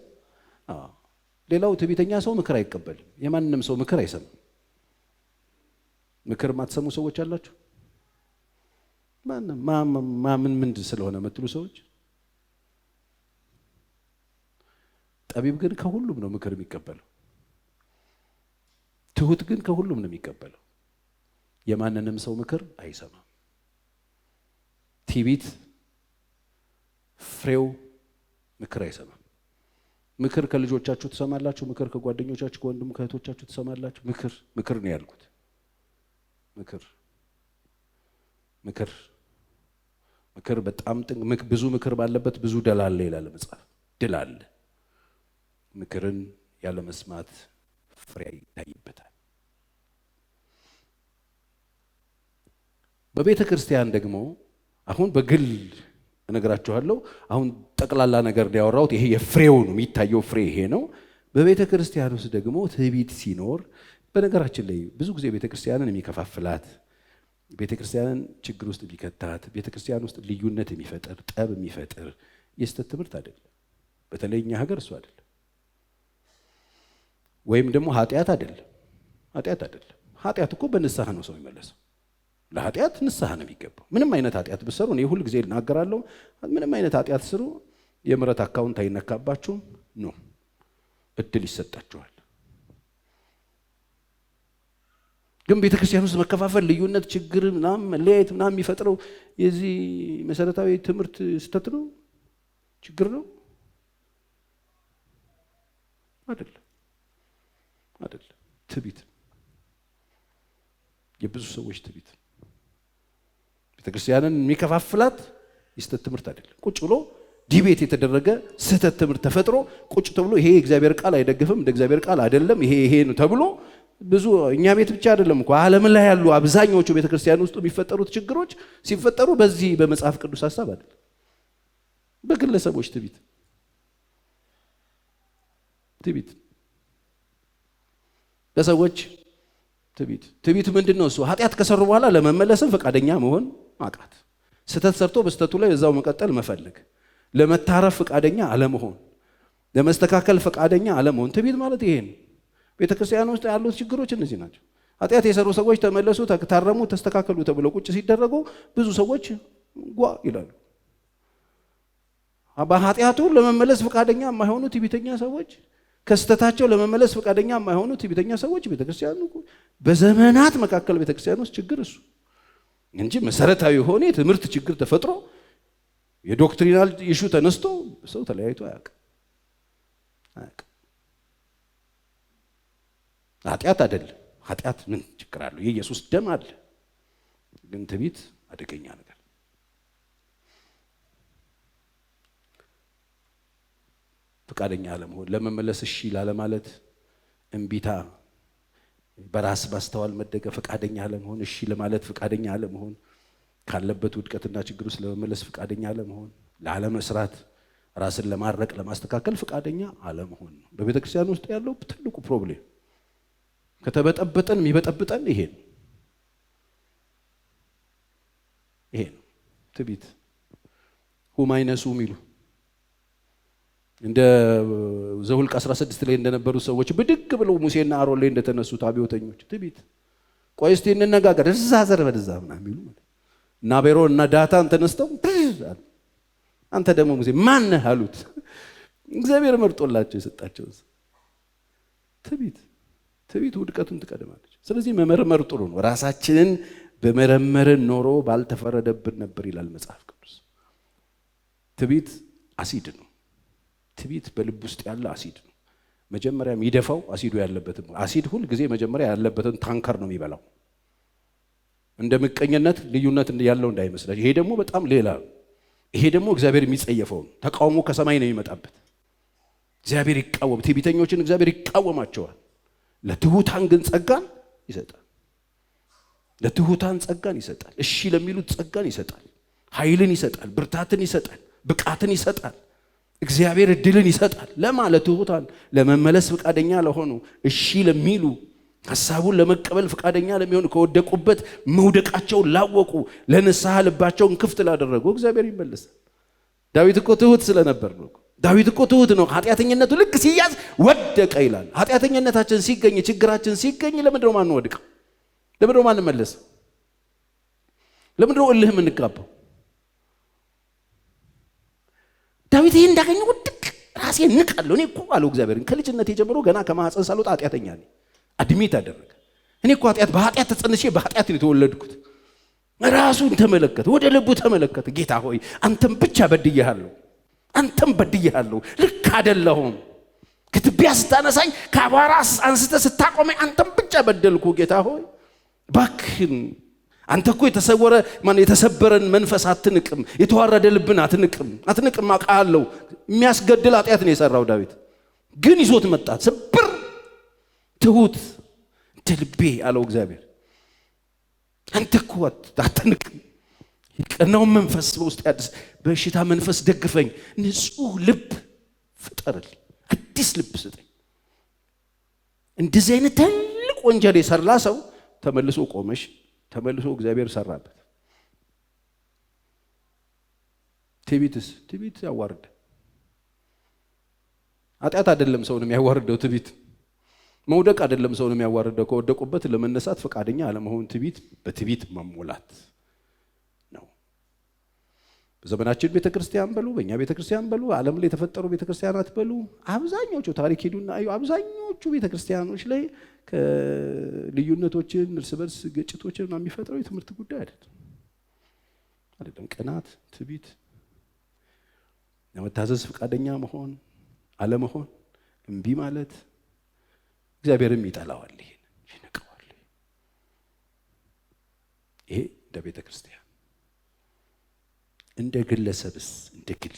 ሌላው ትዕቢተኛ ሰው ምክር አይቀበልም። የማንንም ሰው ምክር አይሰማም። ምክር ማትሰሙ ሰዎች አላችሁ? ማምን ምንድን ስለሆነ የምትሉ ሰዎች። ጠቢብ ግን ከሁሉም ነው ምክር የሚቀበለው። ትሁት ግን ከሁሉም ነው የሚቀበለው። የማንንም ሰው ምክር አይሰማም። ትዕቢት ፍሬው ምክር አይሰማም። ምክር ከልጆቻችሁ ትሰማላችሁ። ምክር ከጓደኞቻችሁ፣ ከወንድም ከእህቶቻችሁ ትሰማላችሁ። ምክር ነው ያልኩት። ምክር በጣም ብዙ ምክር ባለበት ብዙ ድል አለ ይላል መጽሐፍ። ድል አለ። ምክርን ያለ መስማት ፍሬ ይታይበታል። በቤተ ክርስቲያን ደግሞ አሁን በግል እነግራችኋለሁ። አሁን ጠቅላላ ነገር ያወራሁት ይሄ የፍሬው ነው፣ የሚታየው ፍሬ ይሄ ነው። በቤተ ክርስቲያን ውስጥ ደግሞ ትዕቢት ሲኖር፣ በነገራችን ላይ ብዙ ጊዜ ቤተ ክርስቲያንን የሚከፋፍላት፣ ቤተ ክርስቲያንን ችግር ውስጥ የሚከታት፣ ቤተ ክርስቲያን ውስጥ ልዩነት የሚፈጥር፣ ጠብ የሚፈጥር የስተት ትምህርት አይደለም። በተለይ እኛ ሀገር እሱ አይደለም። ወይም ደግሞ ኃጢአት አይደለም። ኃጢአት እኮ በንስሐ ነው ሰው የሚመለሰው። ለኃጢአት ንስሐ ነው የሚገባው። ምንም አይነት ኃጢአት ብትሰሩ እኔ ሁል ጊዜ እናገራለሁ፣ ምንም አይነት ኃጢአት ስሩ፣ የምህረት አካውንት አይነካባችሁም ነው፣ እድል ይሰጣችኋል። ግን ቤተክርስቲያን ውስጥ መከፋፈል፣ ልዩነት፣ ችግር ምናምን መለያየት ምናምን የሚፈጥረው የዚህ መሰረታዊ ትምህርት ስህተት ነው፣ ችግር ነው አይደለም። ትዕቢት፣ የብዙ ሰዎች ትዕቢት ቤተክርስቲያንን የሚከፋፍላት የስህተት ትምህርት አይደለም። ቁጭ ብሎ ዲቤት የተደረገ ስህተት ትምህርት ተፈጥሮ ቁጭ ተብሎ ይሄ የእግዚአብሔር ቃል አይደግፍም፣ እንደ እግዚአብሔር ቃል አይደለም፣ ይሄ ነው ተብሎ ብዙ እኛ ቤት ብቻ አይደለም እኮ ዓለም ላይ ያሉ አብዛኛዎቹ ቤተክርስቲያን ውስጥ የሚፈጠሩት ችግሮች ሲፈጠሩ በዚህ በመጽሐፍ ቅዱስ ሐሳብ አይደለም፣ በግለሰቦች ትዕቢት በሰዎች ትዕቢት ምንድን ነው? እሱ ኃጢአት ከሰሩ በኋላ ለመመለስም ፈቃደኛ መሆን ማቃት፣ ስህተት ሰርቶ በስህተቱ ላይ እዛው መቀጠል መፈለግ፣ ለመታረፍ ፈቃደኛ አለመሆን፣ ለመስተካከል ፈቃደኛ አለመሆን። ትዕቢት ማለት ይሄ ነው። ቤተክርስቲያን ውስጥ ያሉት ችግሮች እነዚህ ናቸው። ኃጢአት የሰሩ ሰዎች ተመለሱ፣ ታረሙ፣ ተስተካከሉ ተብለው ቁጭ ሲደረጉ ብዙ ሰዎች ጓ ይላሉ። በኃጢአቱ ለመመለስ ፈቃደኛ የማይሆኑ ትዕቢተኛ ሰዎች፣ ከስተታቸው ለመመለስ ፈቃደኛ የማይሆኑ ትዕቢተኛ ሰዎች ቤተክርስቲያን በዘመናት መካከል ቤተክርስቲያን ውስጥ ችግር እሱ እንጂ መሰረታዊ የሆነ የትምህርት ችግር ተፈጥሮ የዶክትሪናል ኢሹ ተነስቶ ሰው ተለያይቶ አያውቅም። ኃጢአት አይደለም። ኃጢአት ምን ችግር አለው? የኢየሱስ ደም አለ። ግን ትዕቢት አደገኛ ነገር። ፈቃደኛ አለመሆን፣ ለመመለስ እሺ ላለማለት፣ እምቢታ፣ በራስ ማስተዋል መደገፍ ፈቃደኛ አለመሆን፣ እሺ ለማለት ፈቃደኛ አለመሆን፣ ካለበት ውድቀትና ችግር ውስጥ ለመመለስ ፈቃደኛ አለመሆን፣ ለመስራት ራስን ለማረቅ ለማስተካከል ፈቃደኛ አለመሆን ነው በቤተ ክርስቲያን ውስጥ ያለው ትልቁ ፕሮብሌም። ከተበጠበጠን የሚበጠብጠን ይሄ ነው። ትዕቢት ሁማይነሱ ሚሉ እንደ ዘኍልቍ 16 ላይ እንደነበሩ ሰዎች ብድግ ብለው ሙሴና አሮን ላይ እንደተነሱት አብዮተኞች ትዕቢት። ቆይ እስቲ እንነጋገር እዛ ዘር በዛ ምናምን የሚሉ እና አቤሮ እና ዳታን ተነስተው አንተ ደግሞ ሙሴ ማን ነህ አሉት። እግዚአብሔር መርጦላቸው የሰጣቸው ትዕቢት ውድቀቱን ትቀድማለች። ስለዚህ መመርመር ጥሩ ነው። ራሳችንን በመረመርን ኖሮ ባልተፈረደብን ነበር ይላል መጽሐፍ ቅዱስ። ትዕቢት አሲድ ነው። ትዕቢት በልብ ውስጥ ያለ አሲድ ነው። መጀመሪያ የሚደፋው አሲዱ ያለበትን አሲድ ሁል ጊዜ መጀመሪያ ያለበትን ታንከር ነው የሚበላው። እንደ ምቀኝነት ልዩነት ያለው እንዳይመስላችሁ። ይሄ ደግሞ በጣም ሌላ ነው። ይሄ ደግሞ እግዚአብሔር የሚጸየፈው ነው። ተቃውሞ ከሰማይ ነው የሚመጣበት። እግዚአብሔር ይቃወም፣ ትዕቢተኞችን እግዚአብሔር ይቃወማቸዋል። ለትሑታን ግን ጸጋን ይሰጣል። ለትሑታን ጸጋን ይሰጣል። እሺ ለሚሉት ጸጋን ይሰጣል። ኃይልን ይሰጣል። ብርታትን ይሰጣል። ብቃትን ይሰጣል። እግዚአብሔር እድልን ይሰጣል። ለማለት ትሑታን ለመመለስ ፈቃደኛ ለሆኑ እሺ ለሚሉ ሐሳቡን ለመቀበል ፈቃደኛ ለሚሆኑ ከወደቁበት መውደቃቸውን ላወቁ ለንስሐ ልባቸውን ክፍት ላደረጉ እግዚአብሔር ይመለሳል። ዳዊት እኮ ትሑት ስለነበር ነው። ዳዊት እኮ ትሑት ነው። ኃጢአተኝነቱ ልክ ሲያዝ ወደቀ ይላል። ኃጢአተኝነታችን ሲገኝ ችግራችን ሲገኝ ለምንድነው ማንወድቀው? ለምንድነው ማንመለሰው? ለምንድነው እልህ የምንጋባው? ዳዊት ይሄን እንዳገኘ ወድቅ ራሴ ንቃለሁ እኔ እኮ አለው እግዚአብሔርን ከልጅነት ጀምሮ ገና ከማህፀን ሳልወጣ ኃጢአተኛ ነኝ አድሚት አደረገ። እኔ እኮ በኃጢአት ተጸንሼ በኃጢአት ነው የተወለድኩት። ራሱን ተመለከተ፣ ወደ ልቡ ተመለከተ። ጌታ ሆይ አንተም ብቻ በድዬሃለሁ፣ አንተም በድዬሃለሁ፣ ልክ አይደለሁም። ከትቢያ ስታነሳኝ ከአቧራ አንስተህ ስታቆመኝ አንተም ብቻ በደልኩ። ጌታ ሆይ እባክህን አንተ እኮ የተሰበረን መንፈስ አትንቅም፣ የተዋረደ ልብን አትንቅም አውቃለሁ። የሚያስገድል ኃጢአት ነው የሰራው ዳዊት፣ ግን ይዞት መጣ። ስብር ትሁት እንደ ልቤ አለው እግዚአብሔር። አንተ እኮ አትንቅም፣ የቀናውን መንፈስ በውስጥ ያድስ፣ በሽታ መንፈስ ደግፈኝ፣ ንጹህ ልብ ፍጠርልኝ፣ አዲስ ልብ ስጠኝ። እንደዚህ አይነት ትልቅ ወንጀል የሰራ ሰው ተመልሶ ቆመሽ፣ ተመልሶ እግዚአብሔር ሰራበት። ትዕቢት ያዋርድ። ኃጢአት አይደለም ሰውን የሚያዋርደው ትዕቢት። መውደቅ አይደለም ሰውን የሚያዋርደው፣ ከወደቁበት ለመነሳት ፈቃደኛ አለመሆን ትዕቢት፣ በትዕቢት መሞላት ነው። በዘመናችን ቤተክርስቲያን በሉ፣ በእኛ ቤተክርስቲያን በሉ፣ ዓለም ላይ የተፈጠሩ ቤተክርስቲያናት በሉ፣ አብዛኞቹ ታሪክ ሄዱና አዩ፣ አብዛኞቹ ቤተክርስቲያኖች ላይ ከልዩነቶችን እርስ በርስ ግጭቶችን የሚፈጥረው የትምህርት ጉዳይ አይደለም። ቅናት፣ ትዕቢት፣ ለመታዘዝ ፈቃደኛ መሆን አለመሆን፣ እምቢ ማለት እግዚአብሔርም ይጠላዋል፣ ይሄን ይንቀዋል። ይሄ እንደ ቤተ ክርስቲያን። እንደ ግለሰብስ፣ እንደ ግል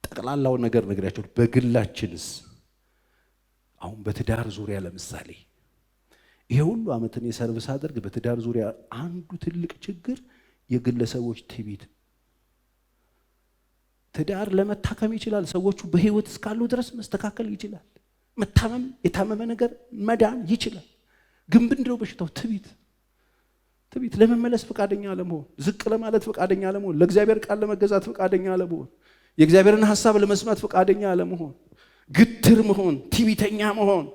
ጠቅላላው ነገር ነግራችሁ በግላችንስ አሁን በትዳር ዙሪያ ለምሳሌ ይሄ ሁሉ ዓመት እኔ ሰርቪስ አደርግ በትዳር ዙሪያ አንዱ ትልቅ ችግር የግለሰቦች ትዕቢት። ትዳር ለመታከም ይችላል፣ ሰዎቹ በህይወት እስካሉ ድረስ መስተካከል ይችላል። መታመም የታመመ ነገር መዳን ይችላል። ግን ምንድነው በሽታው? ትዕቢት፣ ለመመለስ ፈቃደኛ አለመሆን፣ ዝቅ ለማለት ፈቃደኛ አለመሆን፣ ለእግዚአብሔር ቃል ለመገዛት ፈቃደኛ አለመሆን፣ የእግዚአብሔርን ሐሳብ ለመስማት ፈቃደኛ አለመሆን፣ ግትር መሆን፣ ትዕቢተኛ መሆን።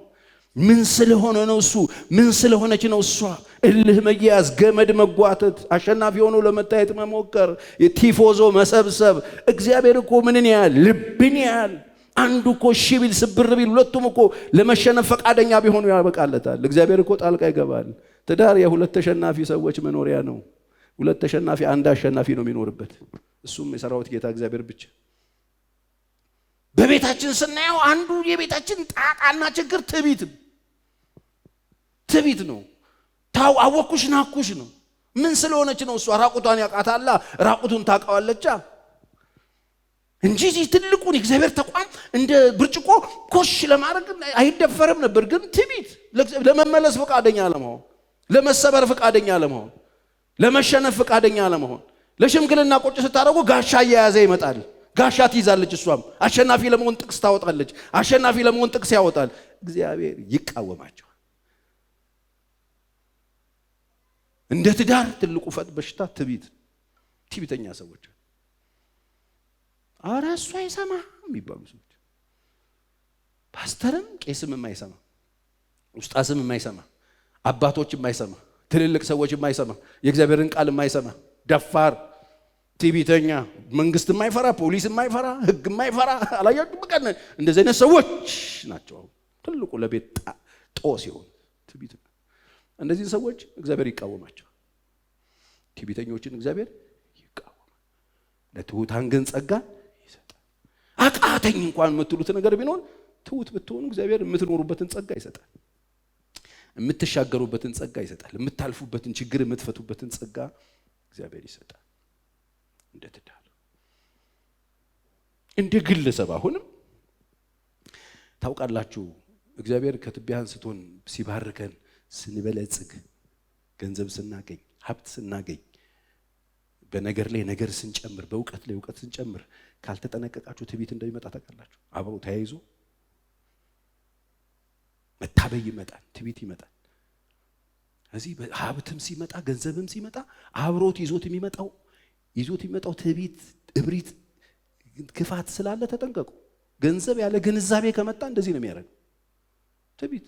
ምን ስለሆነ ነው እሱ? ምን ስለሆነች ነው እሷ? እልህ መያዝ፣ ገመድ መጓተት፣ አሸናፊ ሆኖ ለመታየት መሞከር፣ የቲፎዞ መሰብሰብ። እግዚአብሔር እኮ ምንን ያህል ልብን ያህል። አንዱ እኮ እሺ ቢል ስብር ቢል ሁለቱም እኮ ለመሸነፍ ፈቃደኛ ቢሆኑ ያበቃለታል። እግዚአብሔር እኮ ጣልቃ ይገባል። ትዳር የሁለት ተሸናፊ ሰዎች መኖሪያ ነው። ሁለት ተሸናፊ አንድ አሸናፊ ነው የሚኖርበት፣ እሱም የሰራዊት ጌታ እግዚአብሔር ብቻ። በቤታችን ስናየው አንዱ የቤታችን ጣጣና ችግር ትዕቢት ነው። ታው አወኩሽ ናኩሽ ነው። ምን ስለሆነች ነው እሷ? ራቁቷን ያቃታላ፣ ራቁቱን ታውቀዋለች። እንጂ እዚህ ትልቁን የእግዚአብሔር ተቋም እንደ ብርጭቆ ኮሽ ለማድረግ አይደፈርም ነበር። ግን ትዕቢት ለመመለስ ፈቃደኛ ለመሆን፣ ለመሰበር ፈቃደኛ ለመሆን፣ ለመሸነፍ ፈቃደኛ ለመሆን። ለሽምግልና ቁጭ ስታደርጉ ጋሻ እየያዘ ይመጣል። ጋሻ ትይዛለች፣ እሷም አሸናፊ ለመሆን ጥቅስ ታወጣለች። አሸናፊ ለመሆን ጥቅስ ያወጣል። እግዚአብሔር ይቃወማቸዋል። እንደ ትዳር ትልቁ በሽታ ትዕቢተኛ ሰዎች፣ ኧረ እሱ አይሰማ የሚባሉ ሰዎች፣ ፓስተርም ቄስም የማይሰማ፣ ኡስጣዝም የማይሰማ፣ አባቶች የማይሰማ፣ ትልልቅ ሰዎች የማይሰማ፣ የእግዚአብሔርን ቃል የማይሰማ ደፋር ትዕቢተኛ፣ መንግስት የማይፈራ፣ ፖሊስ የማይፈራ፣ ህግ የማይፈራ አላያችሁ? በቃ እንደዚህ አይነት ሰዎች ናቸው ትልቁ ለቤት ጦስ ሲሆን ትዕቢት። እንደዚህ ሰዎች እግዚአብሔር ይቃወማቸዋል። ትዕቢተኞችን እግዚአብሔር ይቃወማል። ለትሑታን ግን ጸጋ ይሰጣል። አቃተኝ እንኳን የምትሉት ነገር ቢኖር ትሑት ብትሆኑ እግዚአብሔር የምትኖሩበትን ጸጋ ይሰጣል። የምትሻገሩበትን ጸጋ ይሰጣል። የምታልፉበትን ችግር የምትፈቱበትን ጸጋ እግዚአብሔር ይሰጣል። እንደ ትዳር እንደ ግለሰብ አሁንም ታውቃላችሁ እግዚአብሔር ከትቢያ አንስቶን ሲባርከን ስንበለጽግ፣ ገንዘብ ስናገኝ፣ ሀብት ስናገኝ፣ በነገር ላይ ነገር ስንጨምር፣ በእውቀት ላይ እውቀት ስንጨምር ካልተጠነቀቃችሁ ትዕቢት እንደሚመጣ ታውቃላችሁ። አብሮ ተያይዞ መታበይ ይመጣል፣ ትዕቢት ይመጣል። እዚህ ሀብትም ሲመጣ ገንዘብም ሲመጣ አብሮት ይዞት የሚመጣው ትዕቢት፣ እብሪት፣ ክፋት ስላለ ተጠንቀቁ። ገንዘብ ያለ ግንዛቤ ከመጣ እንደዚህ ነው የሚያደርገው ትዕቢት።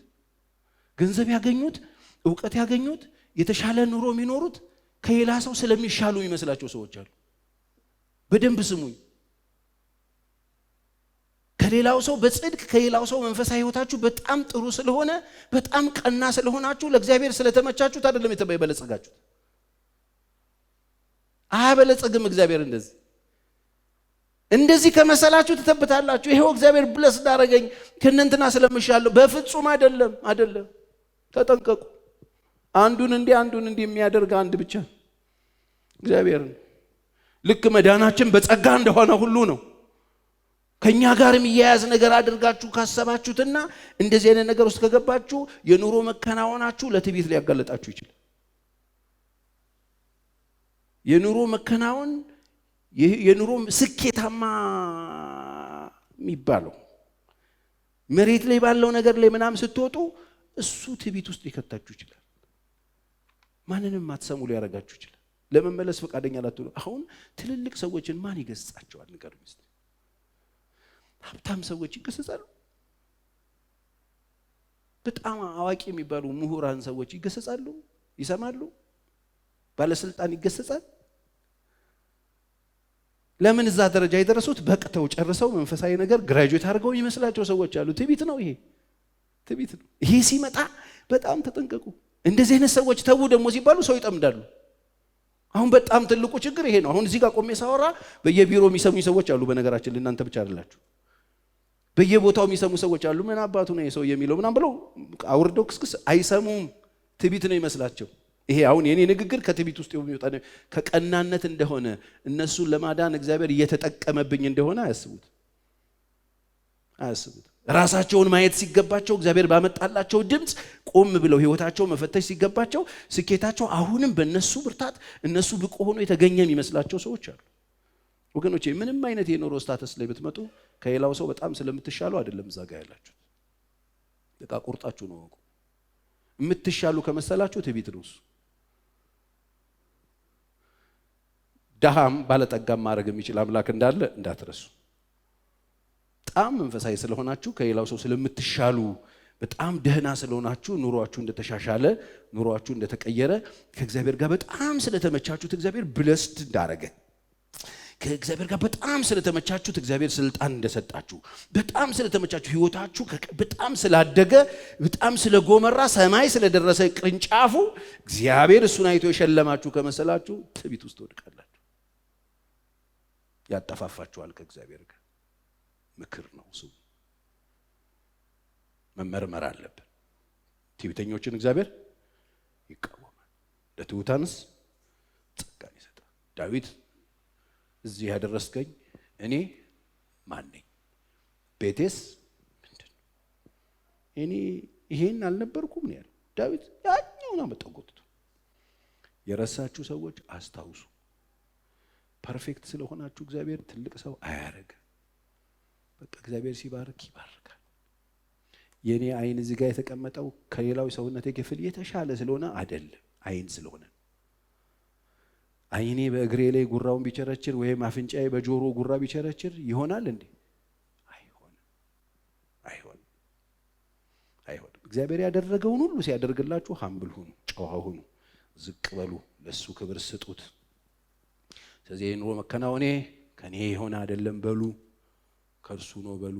ገንዘብ ያገኙት፣ እውቀት ያገኙት፣ የተሻለ ኑሮ የሚኖሩት ከሌላ ሰው ስለሚሻሉ የሚመስላቸው ሰዎች አሉ። በደንብ ስሙኝ። ከሌላው ሰው በጽድቅ ከሌላው ሰው መንፈሳዊ ህይወታችሁ በጣም ጥሩ ስለሆነ በጣም ቀና ስለሆናችሁ ለእግዚአብሔር ስለተመቻችሁት አይደለም የበለጸጋችሁት። አያበለጸግም እግዚአብሔር። እንደዚህ ከመሰላችሁ ትተብታላችሁ። ይሄው እግዚአብሔር ብለስ ዳረገኝ ከእነንትና ስለምሻለሁ። በፍጹም አይደለም። ተጠንቀቁ። አንዱን እንዲህ የሚያደርግ አንድ ብቻ እግዚአብሔር ነው። ልክ መዳናችን በጸጋ እንደሆነ ሁሉ ነው ከኛ ጋር የሚያያዝ ነገር አድርጋችሁ ካሰባችሁትና እንደዚህ አይነት ነገር ውስጥ ከገባችሁ የኑሮ መከናወናችሁ ለትዕቢት ሊያጋለጣችሁ ይችላል። የኑሮ መከናወን የኑሮ ስኬታማ የሚባለው መሬት ላይ ባለው ነገር ላይ ምናምን ስትወጡ እሱ ትዕቢት ውስጥ ሊከታችሁ ይችላል። ማንንም ማትሰሙ ሊያረጋችሁ ይችላል። ለመመለስ ፈቃደኛ ላትሆኑ። አሁን ትልልቅ ሰዎችን ማን ይገስጻቸዋል? ንገሩኝ እስቲ። ሀብታም ሰዎች ይገሰጻሉ? በጣም አዋቂ የሚባሉ ምሁራን ሰዎች ይገሰጻሉ? ይሰማሉ? ባለስልጣን ይገሰጻል? ለምን እዛ ደረጃ የደረሱት? በቅተው ጨርሰው መንፈሳዊ ነገር ግራጁዌት አድርገው የሚመስላቸው ሰዎች አሉ። ትዕቢት ነው ይሄ፣ ትዕቢት ነው ይሄ። ሲመጣ በጣም ተጠንቀቁ። እንደዚህ አይነት ሰዎች ተው ደግሞ ሲባሉ ሰው ይጠምዳሉ። አሁን በጣም ትልቁ ችግር ይሄ ነው። አሁን እዚህ ጋር ቆሜ ሳወራ በየቢሮ የሚሰሙኝ ሰዎች አሉ። በነገራችን ለእናንተ ብቻ አይደላችሁ። በየቦታው የሚሰሙ ሰዎች አሉ። ምን አባቱ ነው የሰው የሚለው ምናምን ብለው አውርደው ክስክስ አይሰሙም። ትዕቢት ነው ይመስላቸው። ይሄ አሁን የኔ ንግግር ከትዕቢት ውስጥ የሚወጣ ከቀናነት እንደሆነ እነሱን ለማዳን እግዚአብሔር እየተጠቀመብኝ እንደሆነ አያስቡት። ራሳቸውን ማየት ሲገባቸው እግዚአብሔር ባመጣላቸው ድምፅ ቆም ብለው ህይወታቸው መፈተሽ ሲገባቸው ስኬታቸው አሁንም በእነሱ ብርታት እነሱ ብቁ ሆኖ የተገኘ የሚመስላቸው ሰዎች አሉ። ወገኖቼ ምንም አይነት የኑሮ ስታተስ ላይ ብትመጡ ከሌላው ሰው በጣም ስለምትሻሉ አይደለም እዛ ጋር ያላችሁ። በቃ ቁርጣችሁ ነው ወቁ። የምትሻሉ ከመሰላችሁ ትዕቢት ነው እሱ። ደሃም ባለጠጋም ማድረግ የሚችል አምላክ እንዳለ እንዳትረሱ። በጣም መንፈሳዊ ስለሆናችሁ ከሌላው ሰው ስለምትሻሉ በጣም ደህና ስለሆናችሁ ኑሯችሁ እንደተሻሻለ ኑሯችሁ እንደተቀየረ ከእግዚአብሔር ጋር በጣም ስለተመቻችሁት እግዚአብሔር ብለስድ እንዳረገ ከእግዚአብሔር ጋር በጣም ስለተመቻችሁት እግዚአብሔር ስልጣን እንደሰጣችሁ በጣም ስለተመቻችሁ ህይወታችሁ በጣም ስላደገ በጣም ስለጎመራ ሰማይ ስለደረሰ ቅርንጫፉ እግዚአብሔር እሱን አይቶ የሸለማችሁ ከመሰላችሁ ትዕቢት ውስጥ ወድቃላችሁ። ያጠፋፋችኋል ከእግዚአብሔር ጋር። ምክር ነው እሱ። መመርመር አለብን። ትዕቢተኞችን እግዚአብሔር ይቃወማል፣ ለትሑታንስ ጸጋን ይሰጣል። ዳዊት እዚህ ያደረስከኝ እኔ ማን ነኝ? ቤቴስ ምንድን ነው? እኔ ይሄን አልነበርኩም ነው ያለው ዳዊት። ያኛውን አመጣው ጎትቶ። የረሳችሁ ሰዎች አስታውሱ። ፐርፌክት ስለሆናችሁ እግዚአብሔር ትልቅ ሰው አያረግም። በቃ እግዚአብሔር ሲባርክ ይባርካል። የኔ አይን እዚህ ጋር የተቀመጠው ከሌላው ሰውነቴ ክፍል የተሻለ ስለሆነ አይደለም፣ አይን ስለሆነ። አይኔ በእግሬ ላይ ጉራውን ቢቸረችር ወይም አፍንጫዬ በጆሮ ጉራ ቢቸረችር ይሆናል እንዴ? አይሆንም፣ አይሆንም፣ አይሆንም። እግዚአብሔር ያደረገውን ሁሉ ሲያደርግላችሁ ሀምብል ሁኑ፣ ጨዋ ሁኑ፣ ዝቅ በሉ፣ ለሱ ክብር ስጡት። ስለዚህ ኑሮ መከናወኔ ከኔ የሆነ አይደለም በሉ፣ ከርሱ ነው በሉ።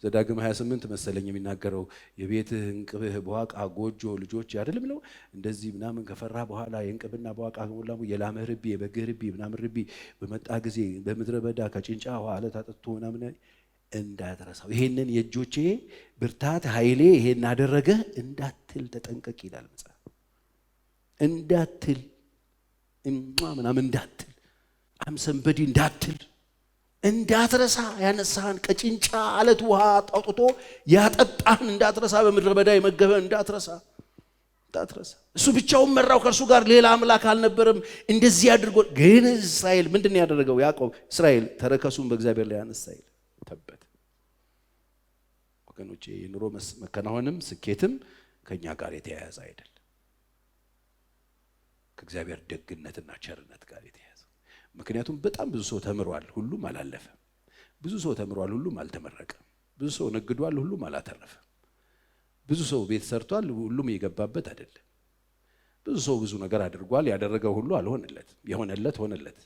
ዘዳግም 28 መሰለኝ የሚናገረው የቤትህ እንቅብህ በዋቃ ጎጆ ልጆች አይደለም ነው እንደዚህ ምናምን ከፈራ በኋላ የእንቅብና በዋቃ ከሞላሙ የላምህ ርቢ የበግህ ርቢ ምናምን ርቢ በመጣ ጊዜ በምድረ በዳ ከጭንጫ ውሃ አለት አጠጥቶ ምናምን እንዳትረሳው። ይሄንን የእጆቼ ብርታት ኃይሌ ይሄን አደረገ እንዳትል ተጠንቀቅ ይላል መጽሐፍ። እንዳትል ምናምን እንዳትል አምሰንበዲ እንዳትል እንዳትረሳ ያነሳህን ከጭንጫ አለት ውሃ አውጥቶ ያጠጣህን እንዳትረሳ፣ በምድረ በዳ የመገበህን እንዳትረሳ። እሱ ብቻውን መራው፣ ከእርሱ ጋር ሌላ አምላክ አልነበረም። እንደዚህ አድርጎ ግን እስራኤል ምንድን ያደረገው? ያዕቆብ እስራኤል ተረከሱን በእግዚአብሔር ላይ ያነሳ ይል ተበት። ወገኖቼ የኑሮ መከናወንም ስኬትም ከኛ ጋር የተያያዘ አይደለም፣ ከእግዚአብሔር ደግነትና ቸርነት ጋር የተያያዘ። ምክንያቱም በጣም ብዙ ሰው ተምሯል፣ ሁሉም አላለፈም። ብዙ ሰው ተምሯል፣ ሁሉም አልተመረቀም። ብዙ ሰው ነግዷል፣ ሁሉም አላተረፈም። ብዙ ሰው ቤት ሰርቷል፣ ሁሉም የገባበት አይደለም። ብዙ ሰው ብዙ ነገር አድርጓል፣ ያደረገው ሁሉ አልሆነለትም። የሆነለት ሆነለት።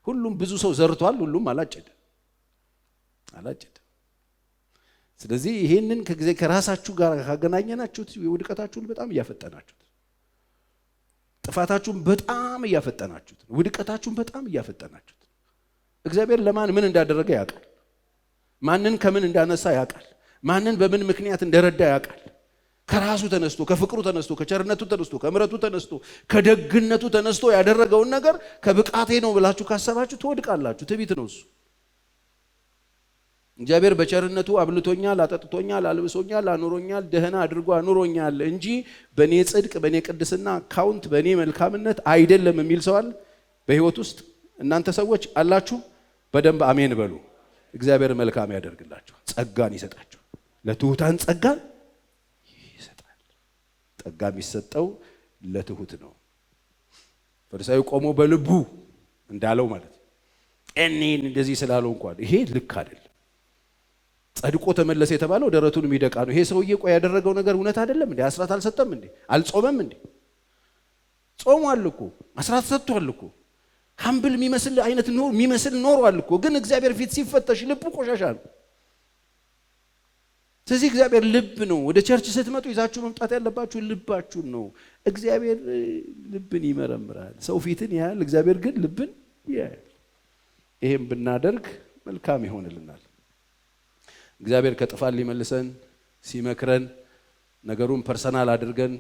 ሁሉም ብዙ ሰው ዘርቷል፣ ሁሉም አላጨደም። ስለዚህ ይሄንን ከራሳችሁ ጋር ካገናኘናችሁት ውድቀታችሁን በጣም እያፈጠናችሁት፣ ጥፋታችሁን በጣም እያፈጠናችሁት፣ ውድቀታችሁን በጣም እያፈጠናችሁት። እግዚአብሔር ለማን ምን እንዳደረገ ያውቃል። ማንን ከምን እንዳነሳ ያውቃል። ማንን በምን ምክንያት እንደረዳ ያውቃል። ከራሱ ተነስቶ፣ ከፍቅሩ ተነስቶ፣ ከቸርነቱ ተነስቶ፣ ከምሕረቱ ተነስቶ፣ ከደግነቱ ተነስቶ ያደረገውን ነገር ከብቃቴ ነው ብላችሁ ካሰባችሁ ትወድቃላችሁ። ትዕቢት ነው እሱ። እግዚአብሔር በቸርነቱ አብልቶኛል፣ አጠጥቶኛል፣ አልብሶኛል፣ አኑሮኛል፣ ደህና አድርጎ አኑሮኛል እንጂ በኔ ጽድቅ፣ በኔ ቅድስና አካውንት፣ በኔ መልካምነት አይደለም የሚል ሰው አለ በህይወት ውስጥ? እናንተ ሰዎች አላችሁ? በደንብ አሜን በሉ። እግዚአብሔር መልካም ያደርግላችሁ፣ ጸጋን ይሰጣችሁ። ለትሁታን ጸጋን ይሰጣል። ጸጋ የሚሰጠው ለትሁት ነው። ፈሪሳዊ ቆሞ በልቡ እንዳለው ማለት እኔን እንደዚህ ስላለው እንኳን ይሄ ልክ አይደለም። ጸድቆ ተመለሰ የተባለው ደረቱን የሚደቃ ነው። ይሄ ሰውዬ ቆይ ያደረገው ነገር እውነት አይደለም እንዴ? አስራት አልሰጠም እንዴ? አልጾመም እንዴ? ጾሟል እኮ፣ አስራት ሰጥቷል እኮ፣ ሀምብል የሚመስል አይነት የሚመስል ኖሯል እኮ። ግን እግዚአብሔር ፊት ሲፈተሽ ልቡ ቆሻሻ ነው። ስለዚህ እግዚአብሔር ልብ ነው። ወደ ቸርች ስትመጡ ይዛችሁ መምጣት ያለባችሁ ልባችሁን ነው። እግዚአብሔር ልብን ይመረምራል። ሰው ፊትን ያያል፣ እግዚአብሔር ግን ልብን ያያል። ይሄን ብናደርግ መልካም ይሆንልናል። እግዚአብሔር ከጥፋት ሊመልሰን ሲመክረን ነገሩን ፐርሰናል አድርገን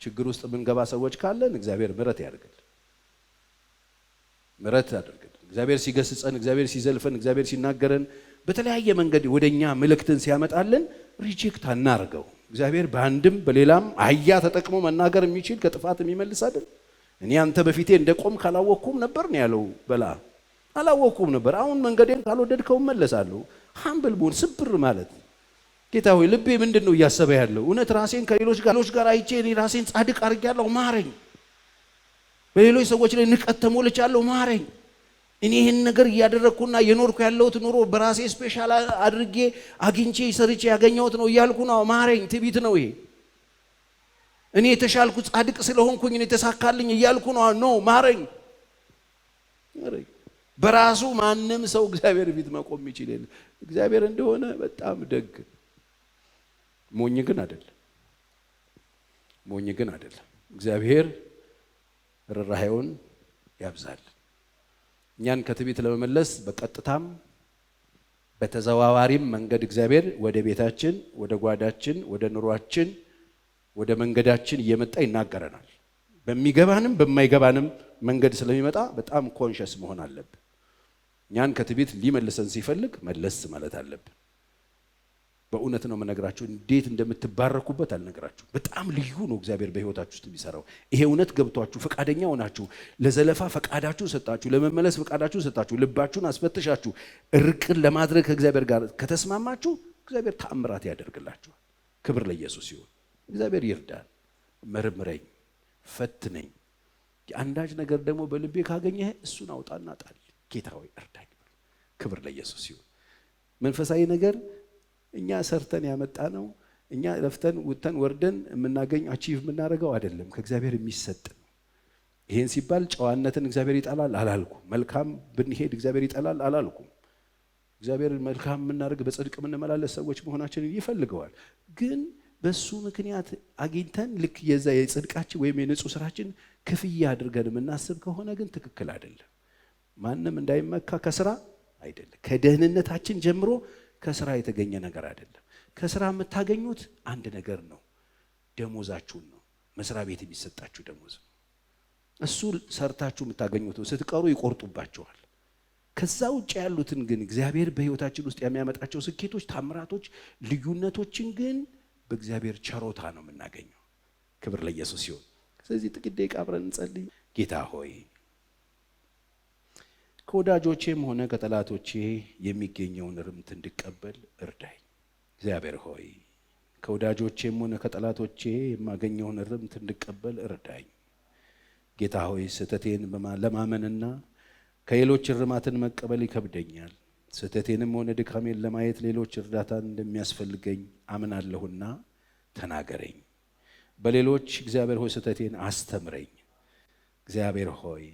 ችግር ውስጥ ብንገባ ሰዎች ካለን እግዚአብሔር ምሕረት ያድርግልን። ምሕረት ያድርግልን። እግዚአብሔር ሲገስጸን፣ እግዚአብሔር ሲዘልፈን፣ እግዚአብሔር ሲናገረን በተለያየ መንገድ ወደኛ መልእክትን ሲያመጣልን ሪጀክት አናርገው። እግዚአብሔር በአንድም በሌላም አህያ ተጠቅሞ መናገር የሚችል ከጥፋት የሚመልስ አይደል? እኔ አንተ በፊቴ እንደቆም ካላወቅኩም ነበር ነው ያለው በላ። አላወቅኩም ነበር፣ አሁን መንገዴን ካልወደድከው መለሳለሁ። ሀምብል ቡን ስብር ማለት ጌታ ሆይ ልቤ ምንድን ነው እያሰበ ያለው? እውነት ራሴን ከሌሎች ጋር አይቼ እኔ ራሴን ጻድቅ አድርጌያለሁ፣ ማረኝ። በሌሎች ሰዎች ላይ ንቀት ተሞልቻለሁ፣ ማረኝ። እኔ ይህን ነገር እያደረግኩና የኖርኩ ያለሁት ኑሮ በራሴ ስፔሻል አድርጌ አግኝቼ ሰርቼ ያገኘሁት ነው እያልኩ ነው፣ ማረኝ። ትዕቢት ነው ይሄ። እኔ የተሻልኩ ጻድቅ ስለሆንኩኝ እኔ ተሳካልኝ እያልኩ ነው፣ ማረኝ። በራሱ ማንም ሰው እግዚአብሔር ፊት መቆም ይችል የለ። እግዚአብሔር እንደሆነ በጣም ደግ፣ ሞኝ ግን አይደለም። እግዚአብሔር ርኅራኄውን ያብዛል። እኛን ከትዕቢት ለመመለስ በቀጥታም በተዘዋዋሪም መንገድ እግዚአብሔር ወደ ቤታችን፣ ወደ ጓዳችን፣ ወደ ኑሯችን፣ ወደ መንገዳችን እየመጣ ይናገረናል። በሚገባንም በማይገባንም መንገድ ስለሚመጣ በጣም ኮንሸስ መሆን አለብን። እኛን ከትዕቢት ሊመልሰን ሲፈልግ መለስ ማለት አለብን። በእውነት ነው የምነግራችሁ። እንዴት እንደምትባረኩበት አልነግራችሁ። በጣም ልዩ ነው እግዚአብሔር በህይወታችሁ ውስጥ የሚሰራው። ይሄ እውነት ገብቷችሁ ፈቃደኛ ሆናችሁ ለዘለፋ ፈቃዳችሁ ሰጣችሁ፣ ለመመለስ ፈቃዳችሁ ሰጣችሁ፣ ልባችሁን አስፈትሻችሁ እርቅን ለማድረግ ከእግዚአብሔር ጋር ከተስማማችሁ እግዚአብሔር ተአምራት ያደርግላችኋል። ክብር ለኢየሱስ ይሁን። እግዚአብሔር ይርዳል። መርምረኝ፣ ፈትነኝ፣ አንዳች ነገር ደግሞ በልቤ ካገኘህ እሱን አውጣና ጣል። ጌታ ሆይ እርዳኝ። ክብር ለኢየሱስ ይሁን። መንፈሳዊ ነገር እኛ ሰርተን ያመጣ ነው። እኛ ለፍተን ውተን ወርደን የምናገኝ አቺቭ የምናደርገው አይደለም፣ ከእግዚአብሔር የሚሰጥ ነው። ይሄን ሲባል ጨዋነትን እግዚአብሔር ይጠላል አላልኩም። መልካም ብንሄድ እግዚአብሔር ይጠላል አላልኩም። እግዚአብሔር መልካም የምናደርግ በጽድቅ የምንመላለስ ሰዎች መሆናችንን ይፈልገዋል። ግን በሱ ምክንያት አግኝተን ልክ የዛ የጽድቃችን ወይም የንጹህ ስራችን ክፍያ አድርገን የምናስብ ከሆነ ግን ትክክል አይደለም። ማንም እንዳይመካ ከስራ አይደለም። ከደህንነታችን ጀምሮ ከስራ የተገኘ ነገር አይደለም። ከስራ የምታገኙት አንድ ነገር ነው፣ ደሞዛችሁን ነው። መስሪያ ቤት የሚሰጣችሁ ደሞዝ ነው። እሱ ሰርታችሁ የምታገኙት ነው። ስትቀሩ ይቆርጡባችኋል። ከዛ ውጭ ያሉትን ግን እግዚአብሔር በህይወታችን ውስጥ የሚያመጣቸው ስኬቶች፣ ታምራቶች፣ ልዩነቶችን ግን በእግዚአብሔር ቸሮታ ነው የምናገኘው። ክብር ለኢየሱስ ይሁን። ስለዚህ ጥቂት ደቂቃ አብረን እንጸልይ። ጌታ ሆይ ከወዳጆቼም ሆነ ከጠላቶቼ የሚገኘውን ርምት እንድቀበል እርዳኝ። እግዚአብሔር ሆይ ከወዳጆቼም ሆነ ከጠላቶቼ የማገኘውን ርምት እንድቀበል እርዳኝ። ጌታ ሆይ ስህተቴን ለማመንና ከሌሎች እርማትን መቀበል ይከብደኛል። ስህተቴንም ሆነ ድካሜን ለማየት ሌሎች እርዳታን እንደሚያስፈልገኝ አምናለሁና ተናገረኝ። በሌሎች እግዚአብሔር ሆይ ስህተቴን አስተምረኝ። እግዚአብሔር ሆይ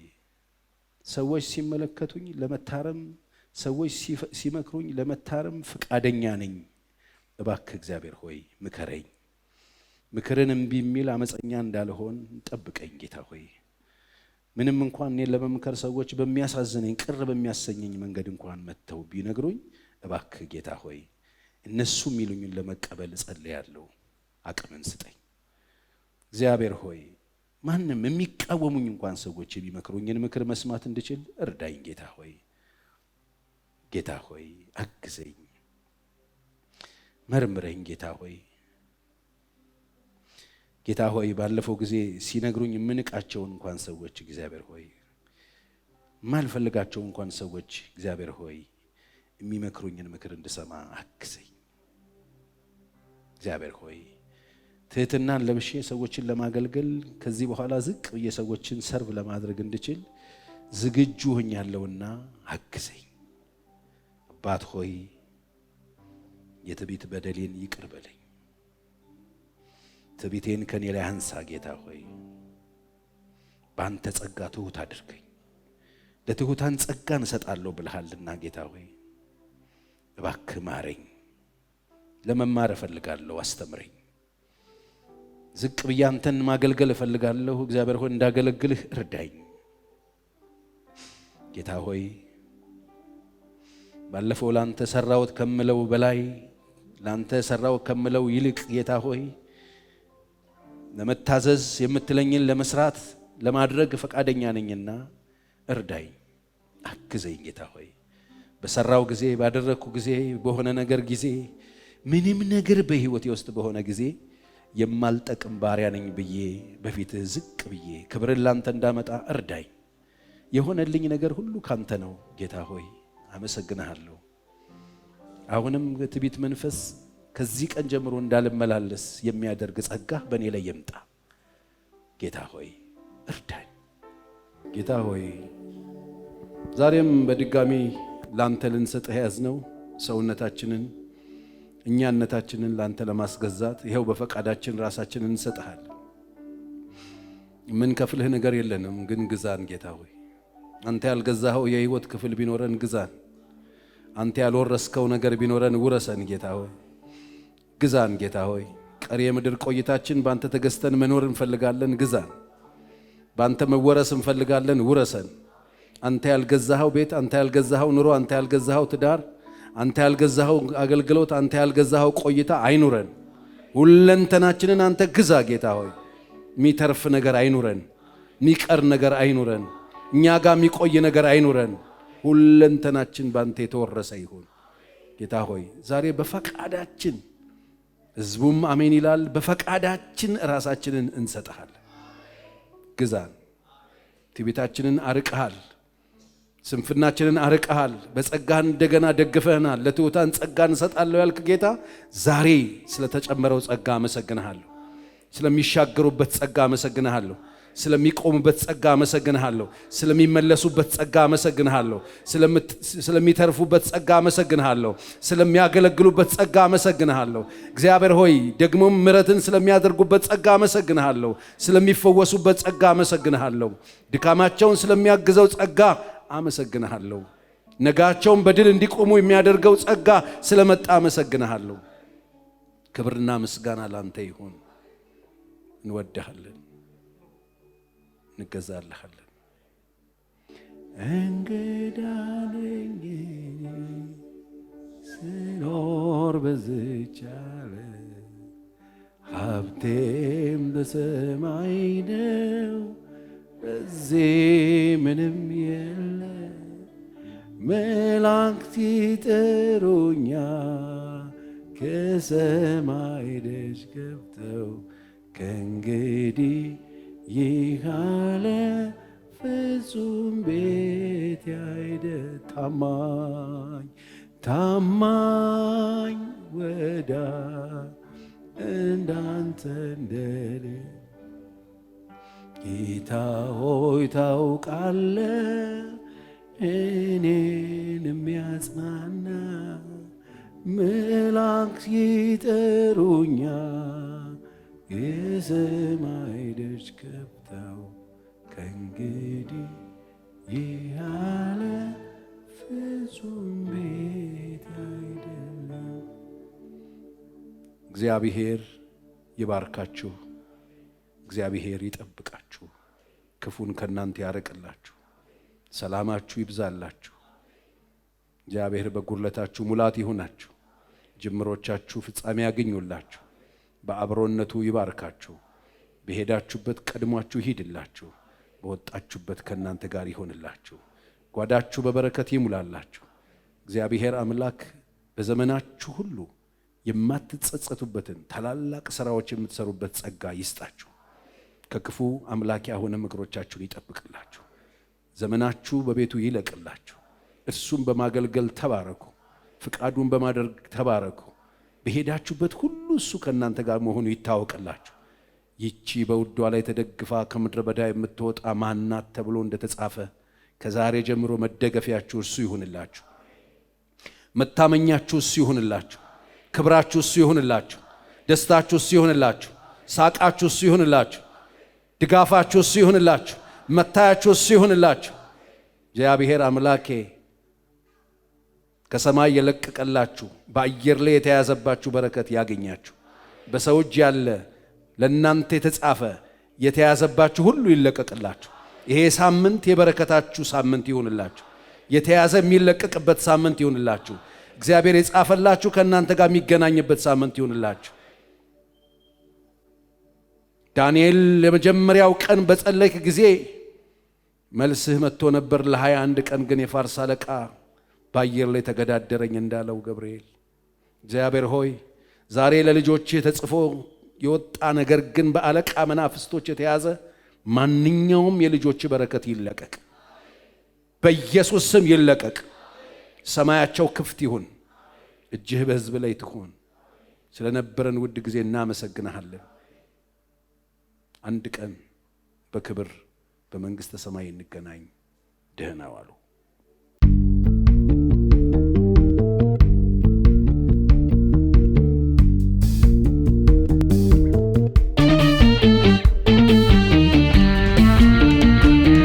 ሰዎች ሲመለከቱኝ ለመታረም፣ ሰዎች ሲመክሩኝ ለመታረም ፈቃደኛ ነኝ። እባክህ እግዚአብሔር ሆይ ምከረኝ። ምክርን እምቢ የሚል አመፀኛ እንዳልሆን ጠብቀኝ። ጌታ ሆይ ምንም እንኳን እኔን ለመምከር ሰዎች በሚያሳዝነኝ ቅር በሚያሰኘኝ መንገድ እንኳን መጥተው ቢነግሩኝ እባክህ ጌታ ሆይ እነሱ የሚሉኝን ለመቀበል እጸልያለሁ። አቅምን ስጠኝ። እግዚአብሔር ሆይ ማንም የሚቃወሙኝ እንኳን ሰዎች የሚመክሩኝን ምክር መስማት እንድችል እርዳኝ። ጌታ ሆይ ጌታ ሆይ አግዘኝ፣ መርምረኝ። ጌታ ሆይ ጌታ ሆይ ባለፈው ጊዜ ሲነግሩኝ የምንቃቸውን እንኳን ሰዎች እግዚአብሔር ሆይ ማልፈልጋቸው እንኳን ሰዎች እግዚአብሔር ሆይ የሚመክሩኝን ምክር እንድሰማ አግዘኝ። እግዚአብሔር ሆይ ትህትናን ለብሼ ሰዎችን ለማገልገል ከዚህ በኋላ ዝቅ ብዬ ሰዎችን ሰርቭ ለማድረግ እንድችል ዝግጁ ሆኛለሁና አግዘኝ። አባት ሆይ የትዕቢት በደሌን ይቅር በለኝ። ትዕቢቴን ከኔ ላይ አንሳ። ጌታ ሆይ በአንተ ጸጋ ትሁት አድርገኝ። ለትሁታን ጸጋን እሰጣለሁ ብለሃልና ጌታ ሆይ እባክህ ማረኝ። ለመማር እፈልጋለሁ፣ አስተምረኝ። ዝቅ ብዬ አንተን ማገልገል እፈልጋለሁ። እግዚአብሔር ሆይ እንዳገለግልህ እርዳኝ። ጌታ ሆይ ባለፈው ላንተ ሰራውት ከምለው በላይ ላንተ ሰራው ከምለው ይልቅ ጌታ ሆይ ለመታዘዝ የምትለኝን ለመስራት ለማድረግ ፈቃደኛ ነኝና እርዳኝ፣ አግዘኝ። ጌታ ሆይ በሰራው ጊዜ ባደረኩ ጊዜ በሆነ ነገር ጊዜ ምንም ነገር በህይወቴ ውስጥ በሆነ ጊዜ የማልጠቅም ባሪያ ነኝ ብዬ በፊትህ ዝቅ ብዬ ክብርን ላንተ እንዳመጣ እርዳኝ። የሆነልኝ ነገር ሁሉ ካንተ ነው። ጌታ ሆይ አመሰግንሃለሁ። አሁንም ትዕቢት መንፈስ ከዚህ ቀን ጀምሮ እንዳልመላለስ የሚያደርግ ጸጋ በእኔ ላይ ይምጣ። ጌታ ሆይ እርዳኝ። ጌታ ሆይ ዛሬም በድጋሚ ላንተ ልንሰጥህ ያዝነው ሰውነታችንን እኛነታችንን ላንተ ለማስገዛት ይሄው በፈቃዳችን ራሳችንን እንሰጥሃለን። ምን ከፍልህ ነገር የለንም፣ ግን ግዛን። ጌታ ሆይ አንተ ያልገዛኸው የህይወት ክፍል ቢኖረን ግዛን። አንተ ያልወረስከው ነገር ቢኖረን ውረሰን። ጌታ ሆይ ግዛን። ጌታ ሆይ ቀሪ የምድር ቆይታችን ባንተ ተገዝተን መኖር እንፈልጋለን። ግዛን። ባንተ መወረስ እንፈልጋለን። ውረሰን። አንተ ያልገዛኸው ቤት፣ አንተ ያልገዛኸው ኑሮ፣ አንተ ያልገዛኸው ትዳር፣ አንተ ያልገዛኸው አገልግሎት፣ አንተ ያልገዛኸው ቆይታ አይኑረን። ሁለንተናችንን አንተ ግዛ። ጌታ ሆይ የሚተርፍ ነገር አይኑረን፣ የሚቀር ነገር አይኑረን፣ እኛ ጋር የሚቆይ ነገር አይኑረን። ሁለንተናችን ባንተ የተወረሰ ይሁን። ጌታ ሆይ ዛሬ በፈቃዳችን ሕዝቡም አሜን ይላል። በፈቃዳችን ራሳችንን እንሰጥሃለን። ግዛን። ትዕቢታችንን አርቀሃል። ስንፍናችንን አርቀሃል። በጸጋህ እንደገና ደግፈህናል። ለትሑታን ጸጋ እንሰጣለሁ ያልክ ጌታ ዛሬ ስለተጨመረው ጸጋ አመሰግንሃለሁ። ስለሚሻገሩበት ጸጋ አመሰግንሃለሁ። ስለሚቆሙበት ጸጋ አመሰግንሃለሁ። ስለሚመለሱበት ጸጋ አመሰግንሃለሁ። ስለሚተርፉበት ጸጋ አመሰግንሃለሁ። ስለሚያገለግሉበት ጸጋ አመሰግንሃለሁ። እግዚአብሔር ሆይ ደግሞም ምሕረትን ስለሚያደርጉበት ጸጋ አመሰግንሃለሁ። ስለሚፈወሱበት ጸጋ አመሰግንሃለሁ። ድካማቸውን ስለሚያግዘው ጸጋ አመሰግንሃለሁ። ነጋቸውን በድል እንዲቆሙ የሚያደርገው ጸጋ ስለመጣ አመሰግንሃለሁ። ክብርና ምስጋና ላንተ ይሁን። እንወድሃለን፣ እንገዛልሃለን። እንግዳ ነኝ ስኖር በዚች ዓለም ሀብቴም በሰማይ ነው፣ በዚህ ምንም የለ። መላእክት ይጠሩኛል ከሰማይ ደጅ ገብተው ከእንግዲህ ይህ ዓለም ፍጹም ቤት አይደል። ታማኝ ወዳጅ እንዳንተ እንደሌለ ጌታ ሆይ ታውቃለህ። እኔን የሚያጽናና መላእክት ይጠሩኛል የሰማይ ደጅ ገብተው ከእንግዲህ ይህ ዓለም ፍጹም ቤት አይደለም። እግዚአብሔር ይባርካችሁ። እግዚአብሔር ይጠብቃችሁ። ክፉን ከናንተ ያርቅላችሁ። ሰላማችሁ ይብዛላችሁ። እግዚአብሔር በጉድለታችሁ ሙላት ይሁናችሁ። ጅምሮቻችሁ ፍጻሜ ያገኙላችሁ። በአብሮነቱ ይባርካችሁ። በሄዳችሁበት ቀድሟችሁ ይሂድላችሁ። በወጣችሁበት ከናንተ ጋር ይሆንላችሁ። ጓዳችሁ በበረከት ይሙላላችሁ። እግዚአብሔር አምላክ በዘመናችሁ ሁሉ የማትጸጸቱበትን ታላላቅ ሥራዎች የምትሰሩበት ጸጋ ይስጣችሁ። ከክፉ አምላክ አሁንም እግሮቻችሁን ይጠብቅላችሁ። ዘመናችሁ በቤቱ ይለቅላችሁ። እርሱም በማገልገል ተባረኩ። ፍቃዱን በማድረግ ተባረኩ። በሄዳችሁበት ሁሉ እሱ ከእናንተ ጋር መሆኑ ይታወቅላችሁ። ይቺ በውዷ ላይ ተደግፋ ከምድረ በዳ የምትወጣ ማናት ተብሎ እንደተጻፈ ከዛሬ ጀምሮ መደገፊያችሁ እሱ ይሁንላችሁ። መታመኛችሁ እሱ ይሁንላችሁ። ክብራችሁ እሱ ይሁንላችሁ። ደስታችሁ እሱ ይሁንላችሁ። ሳቃችሁ እሱ ይሁንላችሁ። ድጋፋችሁ እሱ ይሁንላችሁ። መታያችሁ እሱ ይሁንላችሁ። እግዚአብሔር አምላኬ ከሰማይ የለቀቀላችሁ በአየር ላይ የተያዘባችሁ በረከት ያገኛችሁ። በሰው እጅ ያለ ለእናንተ የተጻፈ የተያዘባችሁ ሁሉ ይለቀቅላችሁ። ይሄ ሳምንት የበረከታችሁ ሳምንት ይሁንላችሁ። የተያዘ የሚለቀቅበት ሳምንት ይሁንላችሁ። እግዚአብሔር የጻፈላችሁ ከእናንተ ጋር የሚገናኝበት ሳምንት ይሁንላችሁ። ዳንኤል ለመጀመሪያው ቀን በጸለይክ ጊዜ መልስህ መጥቶ ነበር። ለ21 ቀን ግን የፋርስ አለቃ በአየር ላይ ተገዳደረኝ እንዳለው ገብርኤል እግዚአብሔር ሆይ ዛሬ ለልጆችህ ተጽፎ የወጣ ነገር ግን በአለቃ መናፍስቶች የተያዘ ማንኛውም የልጆች በረከት ይለቀቅ፣ በኢየሱስ ስም ይለቀቅ። ሰማያቸው ክፍት ይሁን። እጅህ በሕዝብ ላይ ትሁን። ስለነበረን ውድ ጊዜ እናመሰግናለን። አንድ ቀን በክብር በመንግሥተ ሰማይ እንገናኝ። ደህና ዋሉ።